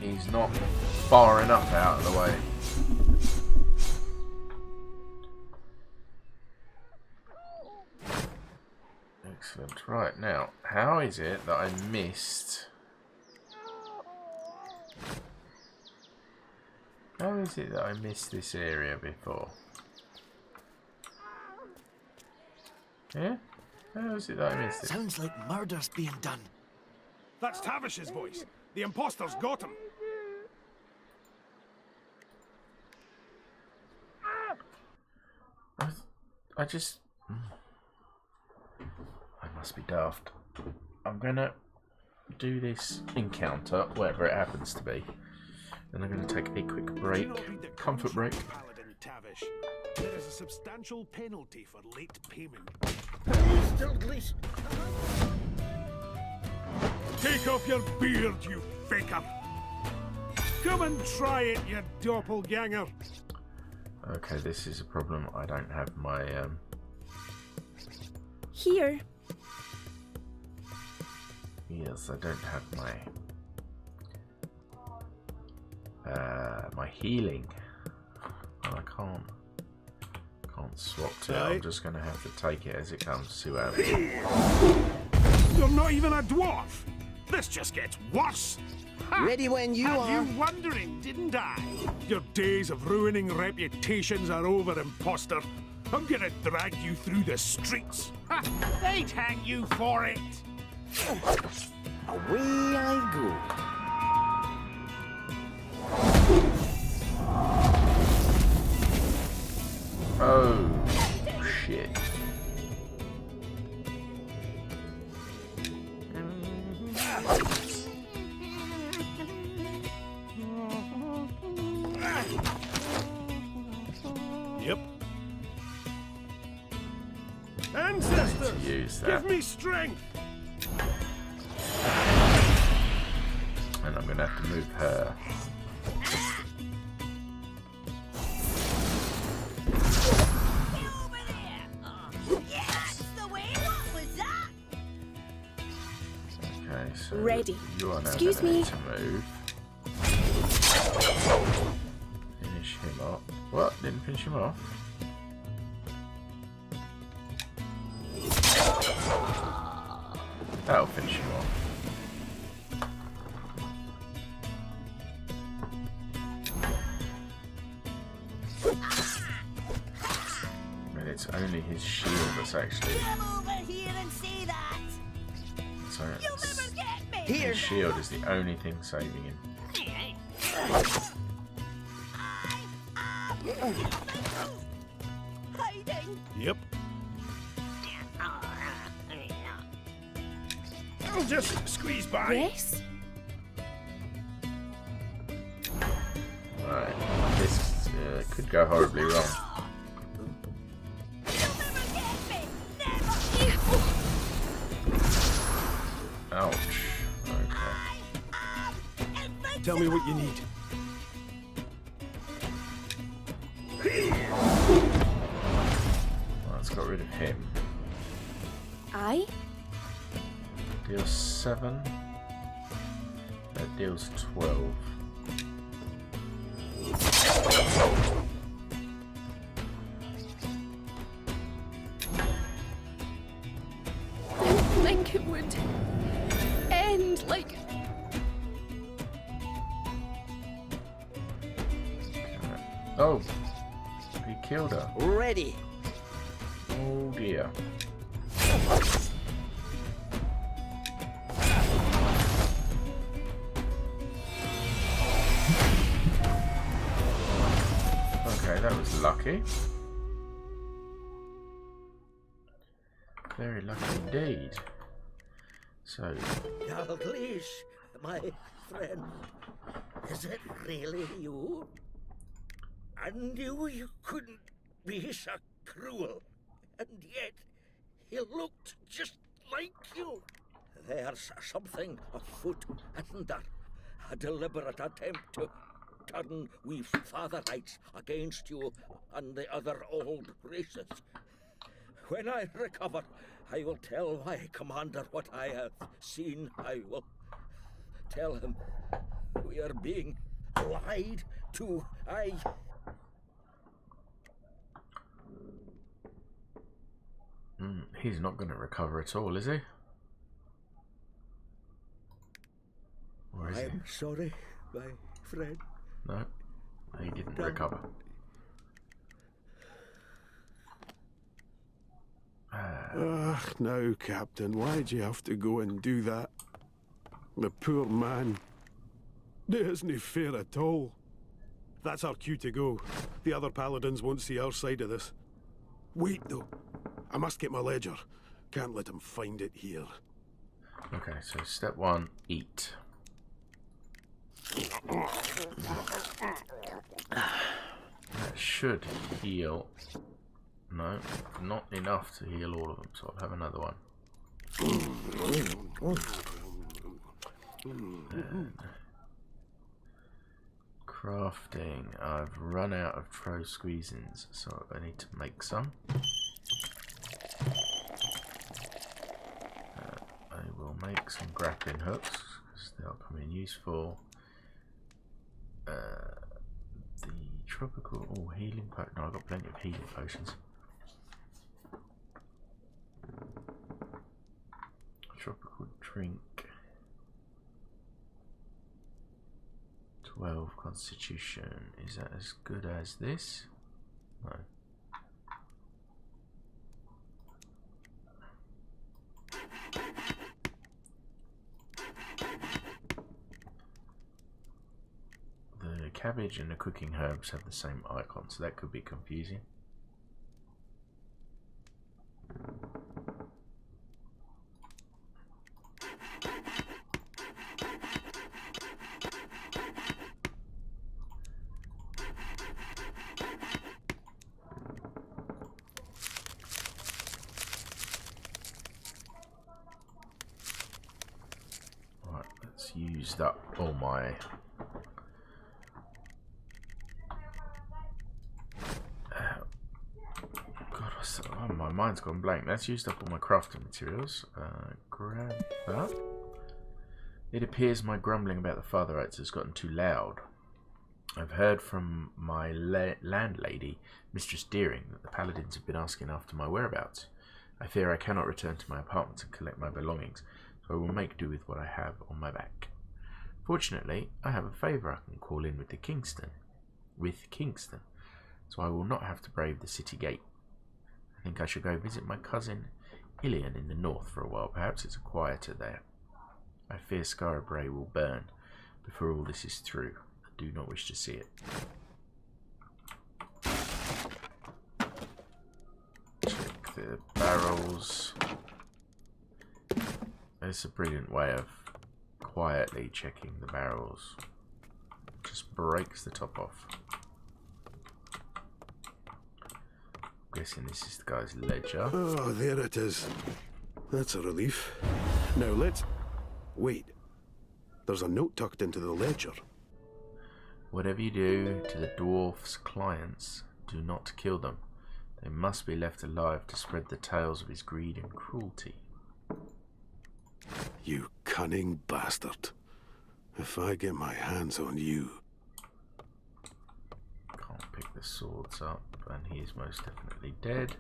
He's not far enough out of the way. Excellent. Right, now, how is it that I missed... How is it that I missed this area before? Yeah? How is it that I missed it? Sounds like murder's being done. That's Tavish's voice. The imposter's got him. I just... I must be daft. I'm gonna do this encounter, wherever it happens to be. Then I'm gonna take a quick break, comfort break. Paladin Tavish. There is a substantial penalty for late payment. Take off your beard, you faker! Come and try it, you doppelganger! Okay, this is a problem. I don't have my Here. Yes, I don't have my my healing. And I can't swap to it. I'm just gonna have to take it as it comes. See what happens. You're not even a dwarf! This just gets worse! Ha! Ready when you are. Had you wondering, didn't I? Your days of ruining reputations are over, imposter. I'm gonna drag you through the streets. Ha! They'd hang you for it! Away I go. Oh, shit. Yep. Ancestors, Use that. give me strength! And I'm gonna have to move her. Okay, so Ready. you are now Excuse gonna me. need to move. Finish him off. What? Didn't finish him off? That'll finish him off. I mean, it's only his shield that's actually... Come over here and say that. So You'll never get me. his shield is the only thing saving him. Hiding. Yep. I'll just squeeze by. Yes? Right, this could go horribly wrong. Ouch. Okay. Tell me what you need. Well, let's got rid of him. Aye? Deals 7. That deals 12. I think it would end like... Oh! He killed her. Ready. Oh dear. lucky. Very lucky indeed. So, Dalglish, my friend, is it really you? I knew you couldn't be so cruel, and yet he looked just like you. There's something afoot, isn't there? A deliberate attempt to turn we Fatherites against you and the other old races. When I recover, I will tell my commander what I have seen. I will tell him we are being lied to. He's not going to recover at all, is he? Or is I'm sorry, my friend. No, he didn't recover. Now, Captain, why'd you have to go and do that? The poor man. It isn't fair at all. That's our cue to go. The other paladins won't see our side of this. Wait, though. I must get my ledger. Can't let him find it here. Okay, so step 1, eat. That should heal. No, not enough to heal all of them, so I'll have another one. Crafting. I've run out of tro squeezins, so I need to make some. I will make some grappling hooks because they'll come in useful. The tropical healing potion. No, I've got plenty of healing potions. Tropical drink. 12 constitution. Is that as good as this? No. The cabbage and the cooking herbs have the same icon, so that could be confusing. Right, let's use up all my my mind's gone blank. That's used up all my crafting materials. Grab that. It appears my grumbling about the Fatherites has gotten too loud. I've heard from my landlady, Mistress Deering, that the paladins have been asking after my whereabouts. I fear I cannot return to my apartments and collect my belongings, so I will make do with what I have on my back. Fortunately, I have a favour I can call in with Kingston, so I will not have to brave the city gate. I think I should go visit my cousin Ilian in the north for a while. Perhaps it's quieter there. I fear Scarabray will burn before all this is through. I do not wish to see it. Check the barrels. It's a brilliant way of quietly checking the barrels. Just breaks the top off. Guessing this is the guy's ledger. Oh, there it is. That's a relief. Now let's... Wait. There's a note tucked into the ledger. Whatever you do to the dwarf's clients, do not kill them. They must be left alive to spread the tales of his greed and cruelty. You cunning bastard. If I get my hands on you... Can't pick the swords up, and he is most definitely dead.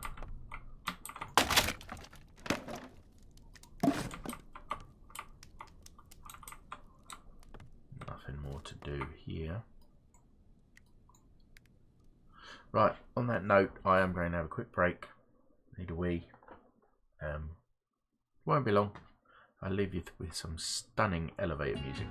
Nothing more to do here. Right, on that note, I am going to have a quick break. Need a wee. Won't be long. I'll leave you with some stunning elevator music.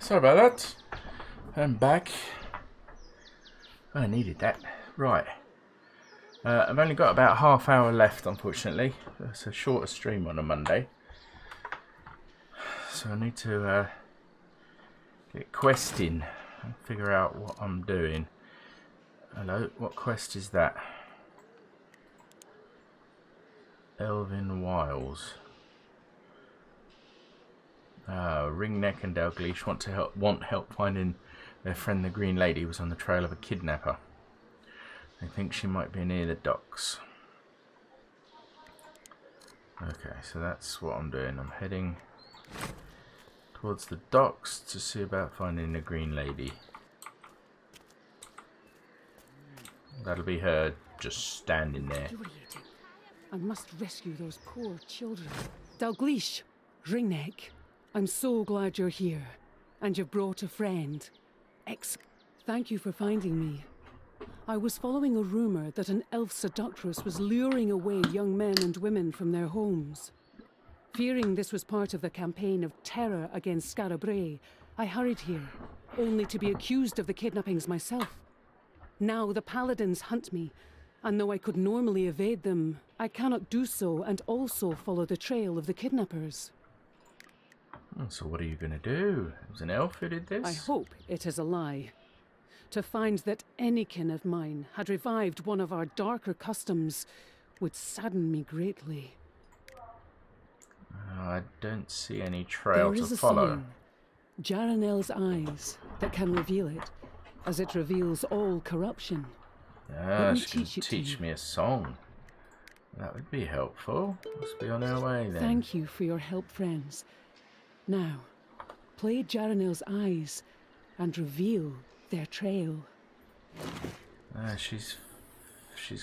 Sorry about that. I'm back. I needed that. Right. I've only got about half hour left, unfortunately. It's a shorter stream on a Monday. So I need to get questing and figure out what I'm doing. Hello, what quest is that? Elven Wiles. Ringneck and Dalgleish want help finding their friend the Green Lady who was on the trail of a kidnapper. They think she might be near the docks. Okay, so that's what I'm doing. I'm heading towards the docks to see about finding the Green Lady. That'll be her just standing there. I must rescue those poor children. Dalgleish, Ringneck, I'm so glad you're here. And you've brought a friend. Thank you for finding me. I was following a rumour that an elf seductress was luring away young men and women from their homes. Fearing this was part of the campaign of terror against Scarabray, I hurried here, only to be accused of the kidnappings myself. Now the paladins hunt me, and though I could normally evade them, I cannot do so and also follow the trail of the kidnappers. So what are you going to do? It was an elf who did this? I hope it is a lie. To find that any kin of mine had revived one of our darker customs would sadden me greatly. I don't see any trail There is to a follow. song, Jaranel's Eyes, that can reveal it, as it reveals all corruption. Ah, she can teach me a song. That would be helpful. Let's be on our way then. Thank you for your help, friends. Now, play Jaranel's Eyes and reveal their trail. She's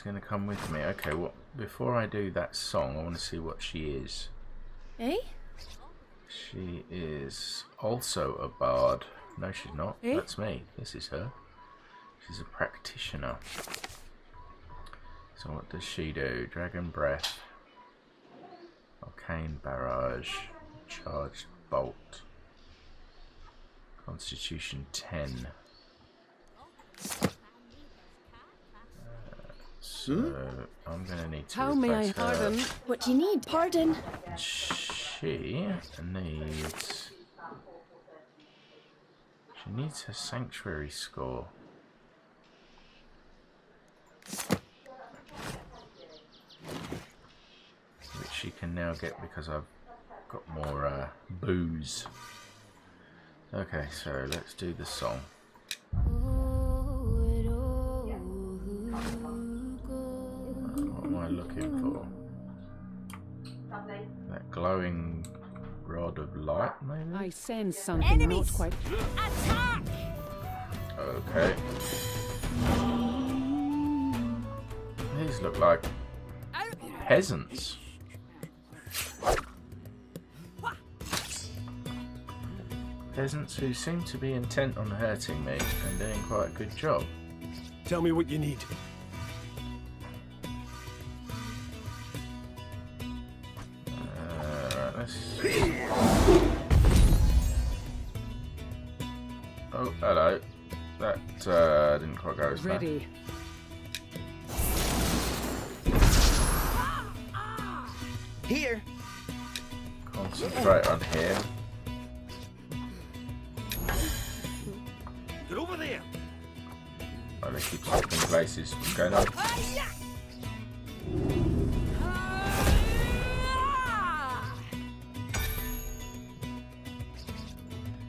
going to come with me. Okay, well, before I do that song, I want to see what she is. Eh? She is also a bard. No, she's not. Eh? That's me. This is her. She's a practitioner. So what does she do? Dragon Breath. Arcane Barrage. Charged Bolt. Constitution 10. So I'm going to need to How may I replace her. pardon? What do you need? Pardon. She needs her sanctuary score. Which she can now get because I've got more booze. Okay, so let's do the song. What am I looking for? That glowing rod of light, maybe? I sense something not quite... Attack! Okay. These look like peasants. Peasants who seem to be intent on hurting me and doing quite a good job. Tell me what you need. Right, let's... Oh, hello. That didn't quite go as bad. Ready. Here. Concentrate on here. Get over there. Oh, they keep swapping places. What's going on?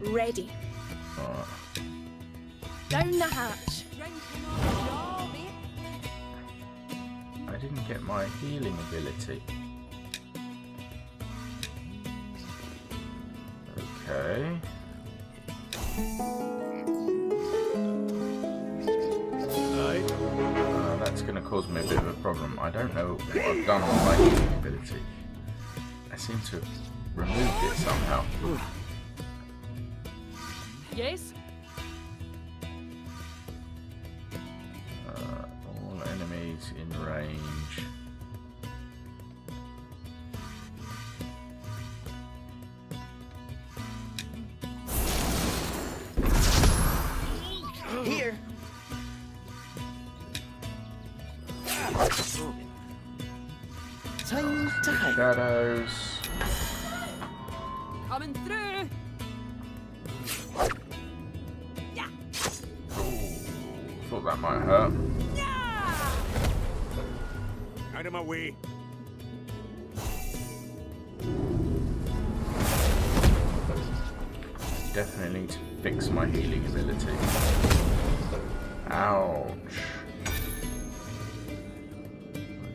Ready. Alright. Down the hatch. I didn't get my healing ability. Okay. That's going to cause me a bit of a problem. I don't know what I've done with my healing ability. I seem to have removed it somehow. Yes? All enemies in range. time to hide. Shadows. Coming through. Thought that might hurt. Out of my way. Definitely need to fix my healing ability. Ouch.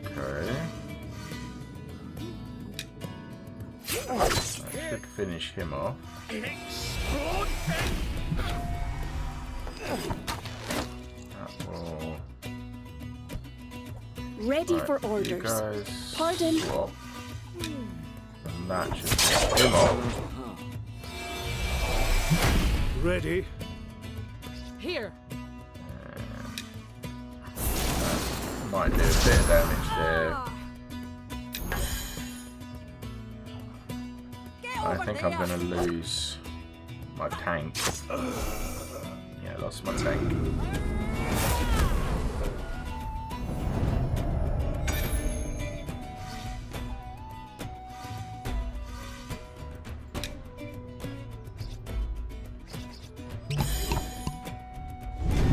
Okay. I should finish him off. That will... Ready Right, for you orders. guys Pardon. swap. And that should finish him off. Ready. Here. Might do a bit of damage there. I think I'm going to lose my tank. Yeah, I lost my tank.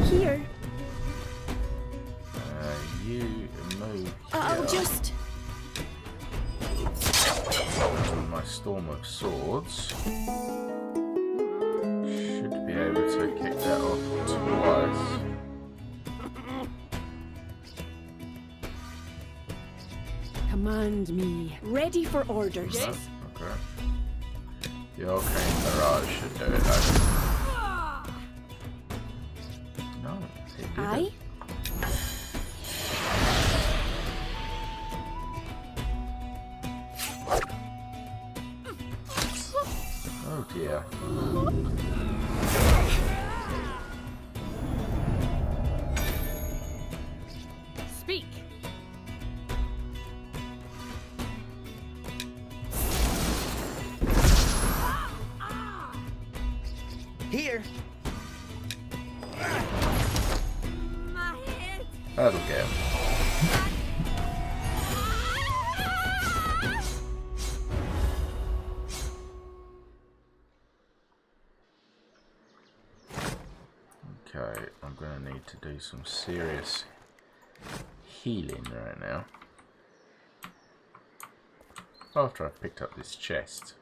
Here. You move. I'll here. just... My storm of swords should be able to kick that off twice. Command me. Ready for orders. No? Okay. The Arcane Barrage should do it though. No, it didn't. Aye. Oh dear. Speak. Here. My head. That'll get him. Okay, I'm going to need to do some serious healing right now. After I've picked up this chest.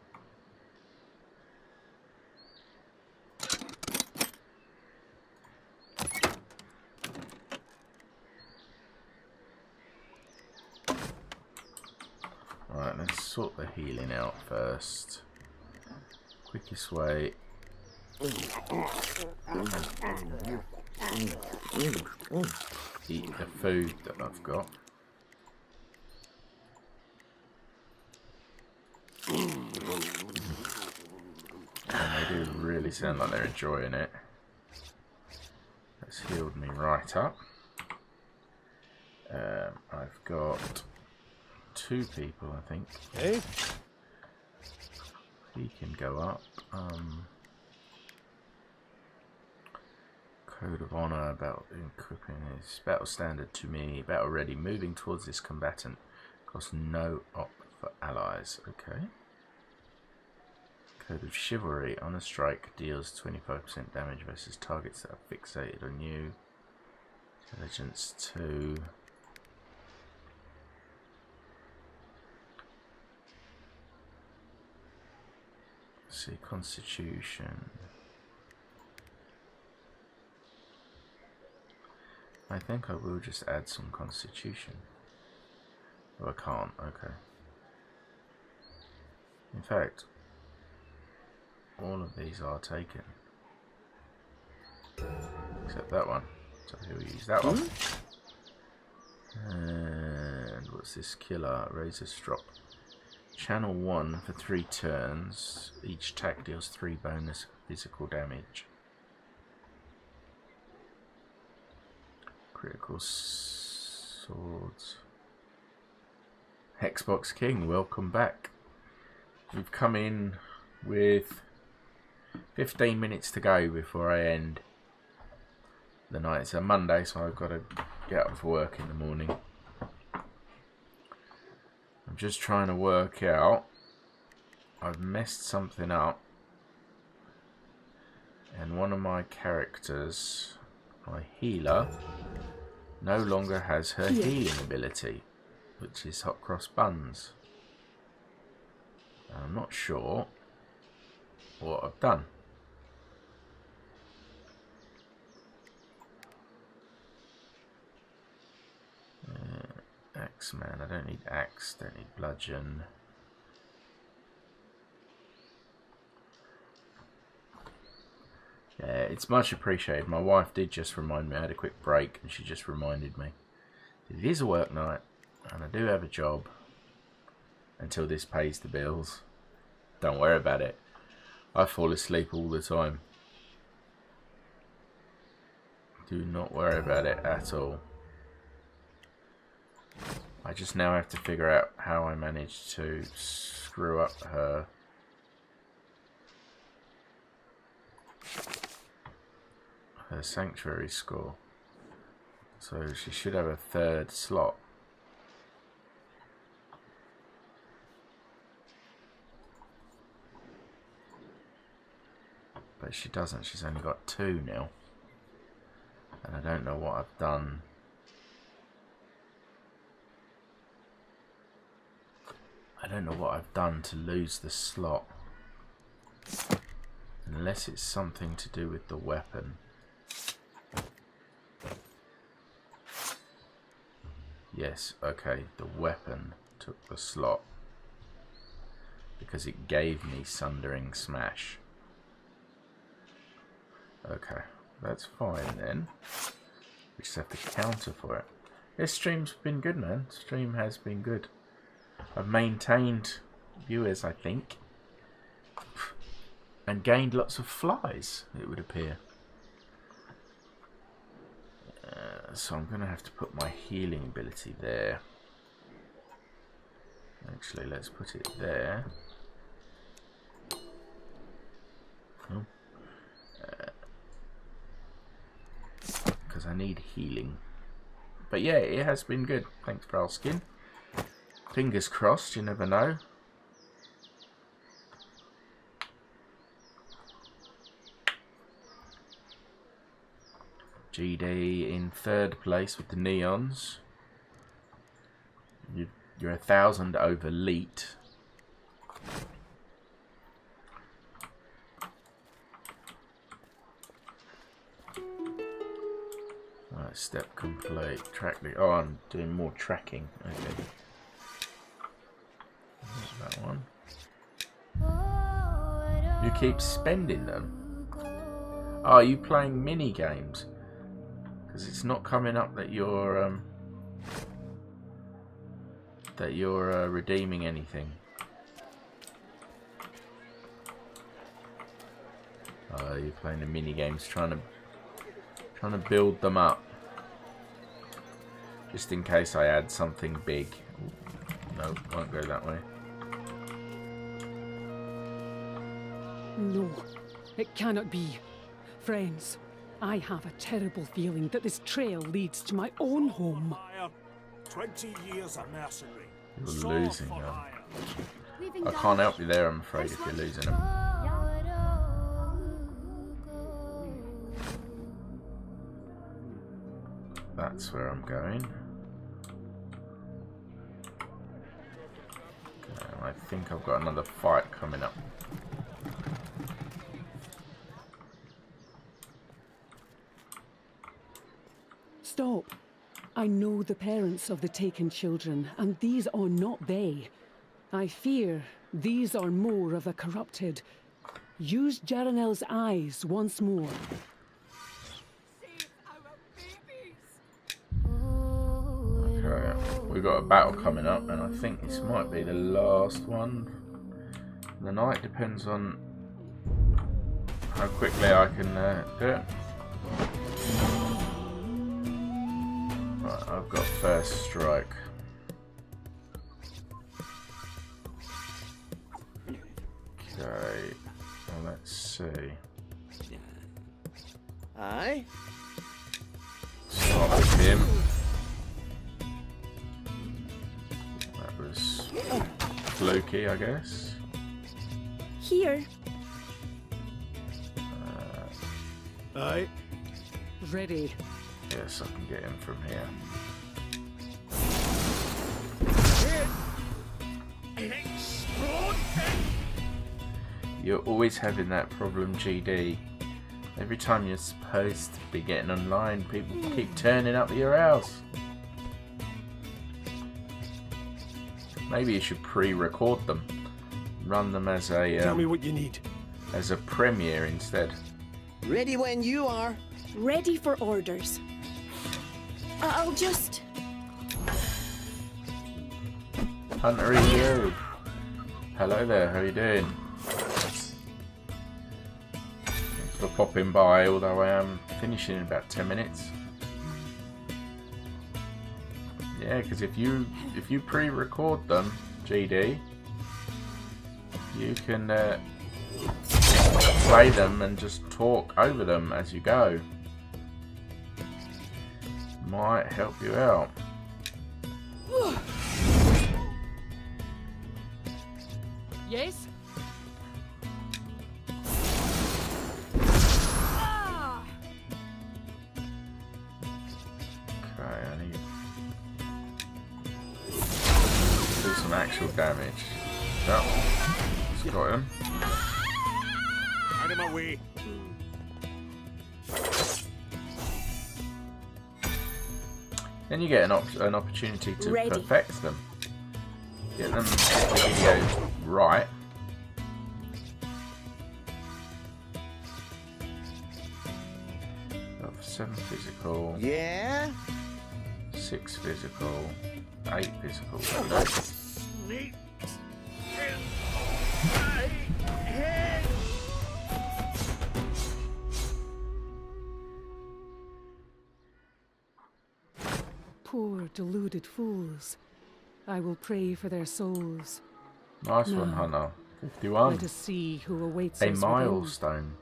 Alright, let's sort the healing out first. Quickest way. Eat the food that I've got. And they do really sound like they're enjoying it. That's healed me right up. I've got 2 people, I think. Hey. He can go up. Code of honor about equipping is battle standard to me. Battle ready. Moving towards this combatant. Costs no op for allies. Okay. Code of chivalry. On a strike deals 25% damage versus targets that are fixated on you. Intelligence 2. Let's see, constitution. I think I will just add some constitution. Oh, I can't, okay. In fact, all of these are taken. Except that one. So we'll use that one. And what's this killer? Razor Strop. Channel 1 for 3 turns. Each attack deals 3 bonus physical damage. Critical swords. Hexbox King, welcome back. We've come in with 15 minutes to go before I end the night. It's a Monday, so I've got to get up for work in the morning. I'm just trying to work out. I've messed something up. And one of my characters, my healer, no longer has her healing ability, which is hot cross buns. And I'm not sure what I've done. Axe man, I don't need axe, don't need bludgeon. Yeah, it's much appreciated. My wife did just remind me. I had a quick break and she just reminded me. It is a work night and I do have a job until this pays the bills. Don't worry about it. I fall asleep all the time. Do not worry about it at all. I just now have to figure out how I managed to screw up her sanctuary score. So she should have a third slot. But she doesn't. She's only got 2 now. And I don't know what I've done. I don't know what I've done to lose the slot. Unless it's something to do with the weapon. Yes, okay, the weapon took the slot. Because it gave me Sundering Smash. Okay, that's fine then. We just have to counter for it. This stream's been good, man. Stream has been good. I've maintained viewers, I think. And gained lots of flies, it would appear. So I'm going to have to put my healing ability there. Actually, let's put it there. Because I need healing. But yeah, it has been good. Thanks for asking. Fingers crossed, you never know. GD in 3rd place with the neons. You're 1,000 over Leet. Right, step complete. Track the. Oh, I'm doing more tracking. Okay. There's that one. You keep spending them. Oh, are you playing mini games? Because it's not coming up that you're redeeming anything. Oh, you're playing the mini games, trying to build them up, just in case I add something big. Ooh, no, won't go that way. No, it cannot be. Friends, I have a terrible feeling that this trail leads to my own home. 20 years a mercenary. You're losing them. I can't help you there, I'm afraid, if you're losing them. That's where I'm going. Okay, I think I've got another fight coming up. Stop. I know the parents of the taken children, and these are not they. I fear these are more of the corrupted. Use Jaranel's eyes once more. Okay, we've got a battle coming up, and I think this might be the last one. The night depends on how quickly I can do it. Right, I've got first strike. Okay, well, let's see. Aye. Start with him. That was fluky, I guess. Here. Aye. Ready. Yes, I can get him from here. You're always having that problem, GD. Every time you're supposed to be getting online, people keep turning up at your house. Maybe you should pre-record them. Run them as a... Tell me what you need. As a premiere instead. Ready when you are. Ready for orders. I'll just... Hunter EU. Hello there, how are you doing? Thanks for popping by, although I am finishing in about 10 minutes. Yeah, because if you pre-record them, GD, you can play them and just talk over them as you go. Might help you out. Yes? Okay, I need to do some actual damage. Oh, it's got him. Out of my way. Then you get an opportunity to Ready. perfect them. Get them the video right. Got 7 physical. Yeah? 6 physical. 8 physical. Snakes in my head. Poor deluded fools. I will pray for their souls. Nice Now, one, Hunter. 51. Let us see who awaits A us within. milestone.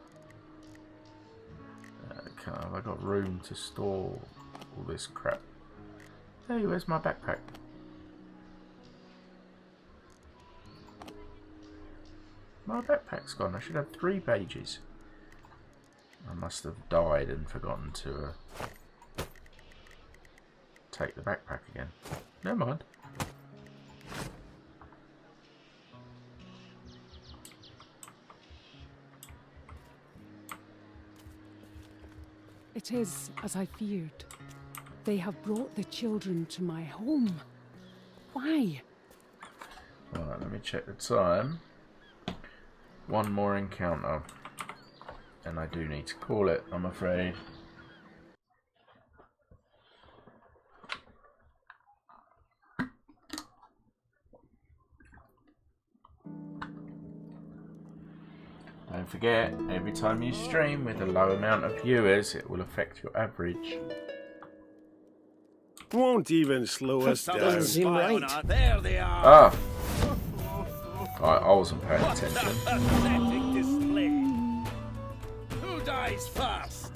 Okay, have I got room to store all this crap? Hey, where's my backpack? My backpack's gone. I should have 3 pages. I must have died and forgotten to take the backpack again. Never mind. It is as I feared. They have brought the children to my home. Why? Alright, let me check the time. 1 more encounter. And I do need to call it, I'm afraid. Don't forget, every time you stream with a low amount of viewers, it will affect your average. Won't even slow us down. Doesn't seem right. There they are. Ah! I wasn't paying attention. Pathetic display. Who dies first?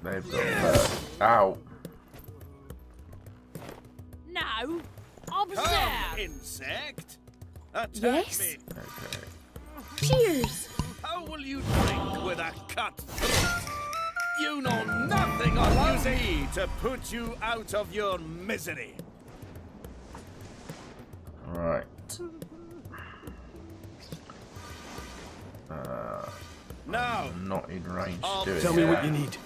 They've got ow! Now, Come, observe. insect. Attack Yes? me. Okay. Cheers! How will you drink with a cut throat? You know nothing of me to put you out of your misery. Right. Now, I'm not in range to do it. Tell me what yet. you need.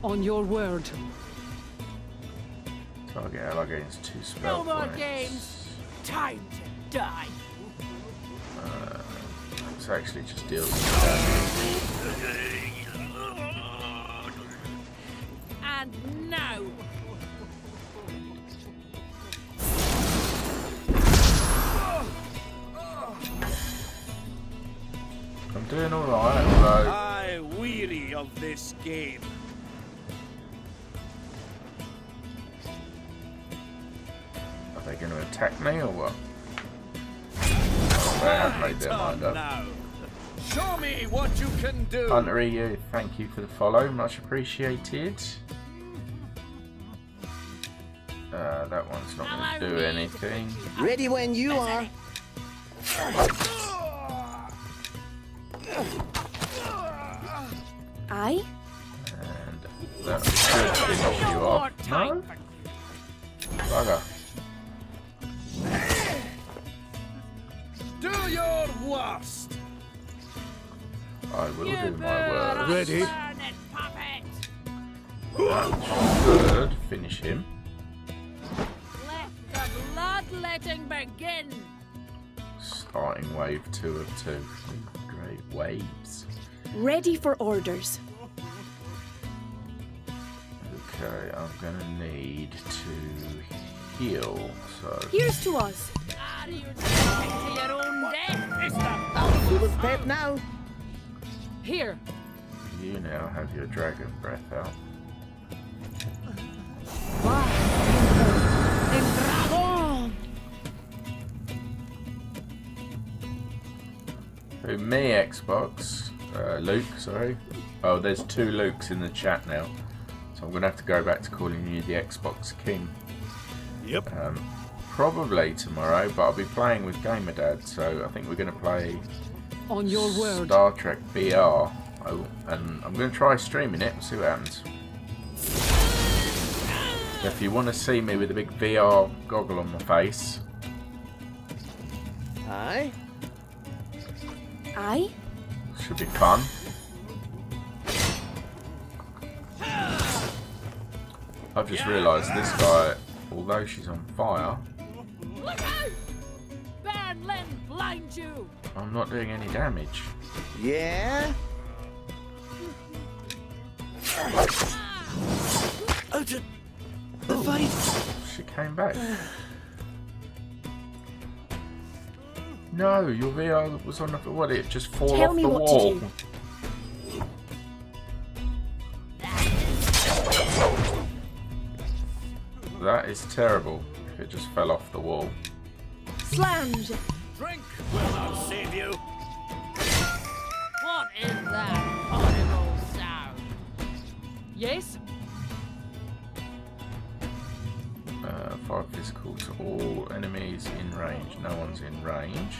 On your word. Target ally gains 2 spell No more points. games. Time to die. This actually just deals with damage. And now. I'm doing alright, although I weary of this game. are they going to attack me or what? Oh, they have made their mind up. Now, show me what you can do. Hunter EU, thank you for the follow, much appreciated. That one's not going to do anything. Ready when you are. Aye? And that should finish you off. No? Bugger. Do your worst. I will do my worst. Ready? That should finish him. Let the bloodletting begin. Starting wave 2 of 2. Great waves. Ready for orders. Okay, I'm gonna need to heal, so... Here's to us. Are you taking to your own death, mister? I'm full of pep now. Here. You now have your dragon breath out. Who, me, Xbox? Luke, sorry. Oh, there's 2 Lukes in the chat now. So I'm going to have to go back to calling you the Xbox King. Yep. Probably tomorrow, but I'll be playing with Gamer Dad, so I think we're going to play On your word. Star Trek VR. And I'm going to try streaming it and see what happens. So if you want to see me with a big VR goggle on my face... Aye? Aye? Should be fun. I've just realised this guy, although she's on fire... Look out! Burn Lynn, blind you! I'm not doing any damage. Yeah? Out of the fight. She came back. No, your VR was on the... What, it just fall Tell off me the what wall? to do. That is terrible. If it just fell off the wall. Slammed. Drink will not save you. What is that horrible sound? Yes? Fire physical to all enemies in range. No one's in range.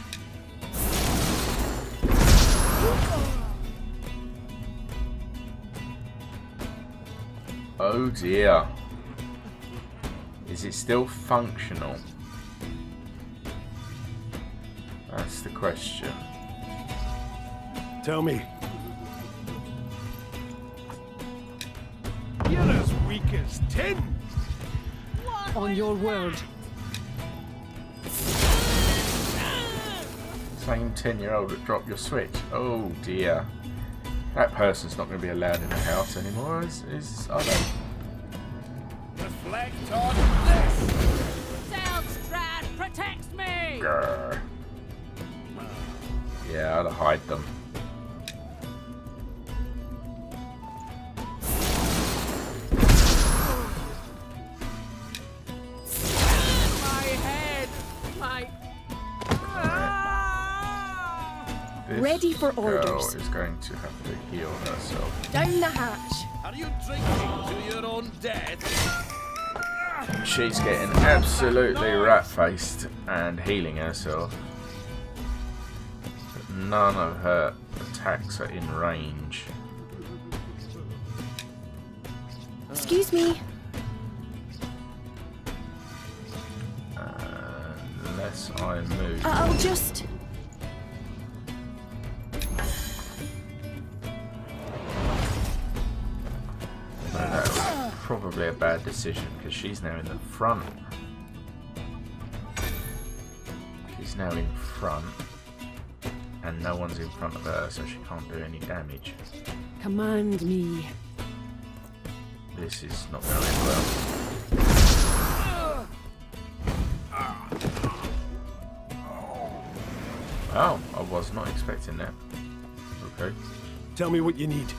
Oh dear. Is it still functional? That's the question. Tell me. You're as weak as tin. On your word. Same 10-year-old that dropped your switch. Oh dear. That person's not going to be allowed in the house anymore, are they? Reflect on this. Selstrad protects me! Grr. Yeah, I'd hide them. Ready for orders. Girl is going to have to heal herself. Down the hatch. Are you drinking to your own death? She's getting absolutely rat-faced and healing herself. But none of her attacks are in range. Excuse me. Unless I move. I'll just... That was probably a bad decision because she's now in the front. She's now in front and no one's in front of her, so she can't do any damage. Command me. This is not going well. Oh, I was not expecting that. Okay. Tell me what you need.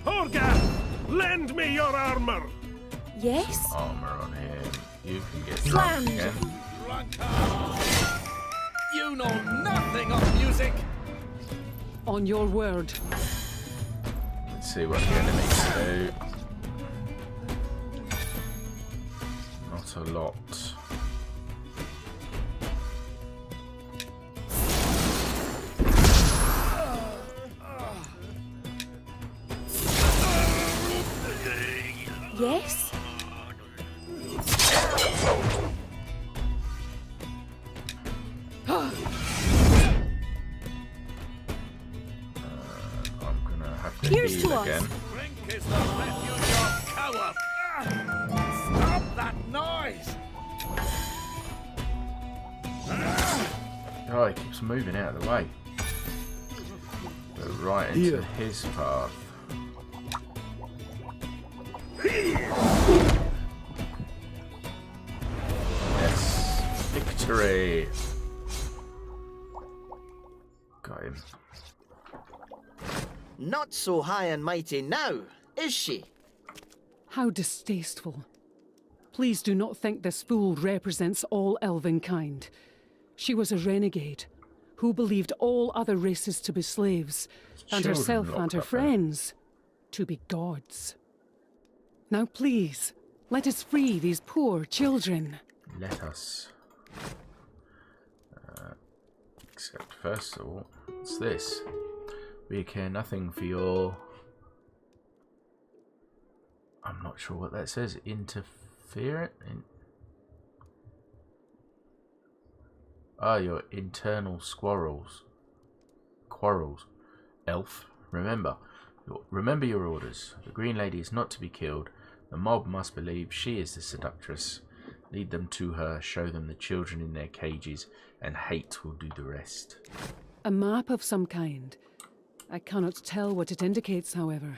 Horga, lend me your armor. Yes? Armor on him. You can get Slammed. drunk again. You know nothing of music. On your word. Let's see what the enemies do. Not a lot. Yes? I'm gonna have to Here's heal to us. again. Drink is the refuge of cowards. Stop that noise! Oh, he keeps moving out of the way. Go right into his path. Yes, victory. Got him. Not so high and mighty now, is she? How distasteful. Please do not think this fool represents all elven kind. She was a renegade who believed all other races to be slaves, and Children herself locked and her up there. friends to be gods. Now please, let us free these poor children. Let us. Except first of all, what's this? We care nothing for your... I'm not sure what that says. Interferent? Your internal quarrels. Elf, remember your orders. The Green Lady is not to be killed. The mob must believe she is the seductress. Lead them to her, show them the children in their cages, and hate will do the rest. A map of some kind. I cannot tell what it indicates, however.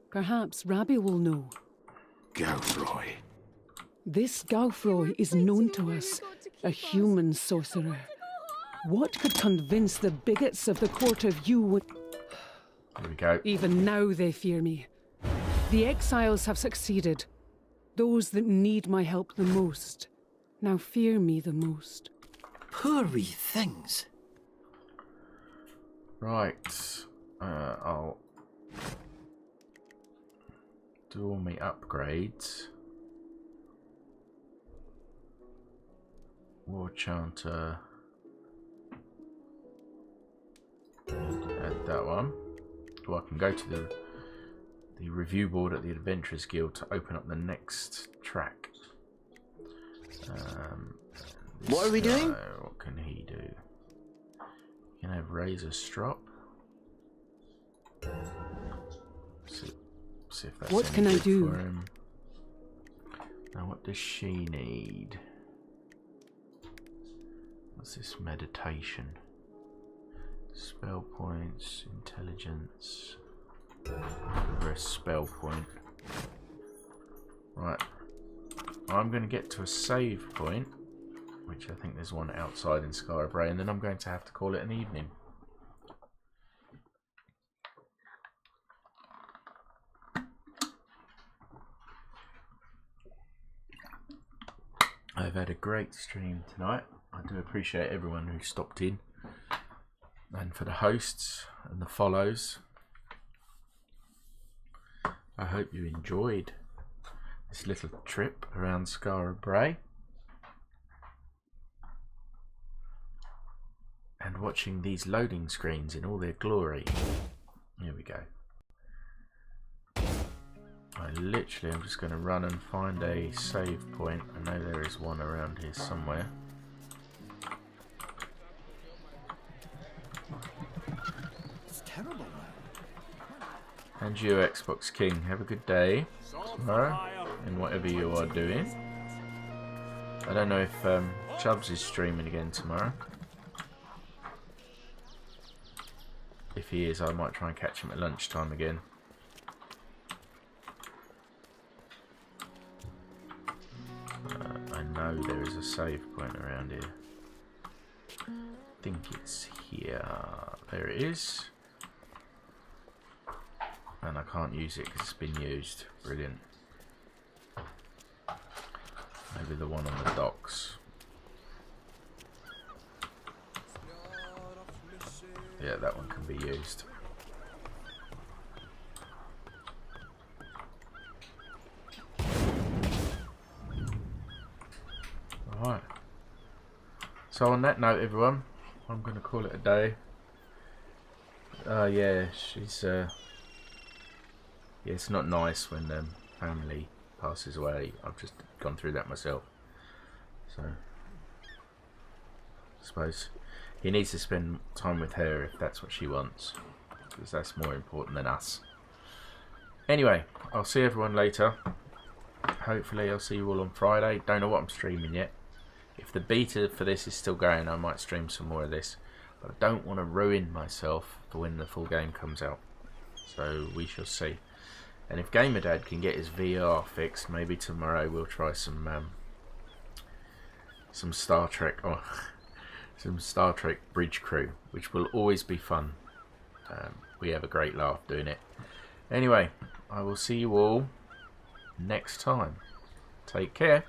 Perhaps Rabbi will know. Gaufroy. This Gaufroy is known to us, a human sorcerer. What could convince the bigots of the court of you? Here we go. Even now they fear me. The exiles have succeeded. Those that need my help the most now fear me the most. Poor wee things. Right. I'll do all my upgrades. War Chanter. Add that one. Or I can go to the review board at the Adventurers Guild to open up the next track. What are we doing? What can he do? Can I have Razor Strop? See if that's What any can I good do? for him. Now, what does she need? What's this? Meditation. Spell points, intelligence. Over a spell point. Right. I'm going to get to a save point, which I think there's one outside in Sky Bray, and then I'm going to have to call it an evening. I've had a great stream tonight. I do appreciate everyone who stopped in, and for the hosts and the follows. I hope you enjoyed this little trip around Skara Brae and watching these loading screens in all their glory. Here we go. I'm just going to run and find a save point. I know there is one around here somewhere. It's terrible. And you, Xbox King, have a good day tomorrow in whatever you are doing. I don't know if Chubbs is streaming again tomorrow. If he is, I might try and catch him at lunchtime again. I know there is a save point around here. I think it's here. There it is. And I can't use it because it's been used. Brilliant. Maybe the one on the docks. Yeah, that one can be used. Alright. So on that note, everyone, I'm going to call it a day. Yeah, she's... yeah, it's not nice when family passes away. I've just gone through that myself. So, I suppose he needs to spend time with her if that's what she wants. Because that's more important than us. Anyway, I'll see everyone later. Hopefully I'll see you all on Friday. Don't know what I'm streaming yet. If the beta for this is still going, I might stream some more of this. But I don't want to ruin myself for when the full game comes out. So we shall see. And if Gamerdad can get his VR fixed, maybe tomorrow we'll try some Star Trek, or some Star Trek Bridge Crew, which will always be fun. We have a great laugh doing it. Anyway, I will see you all next time. Take care.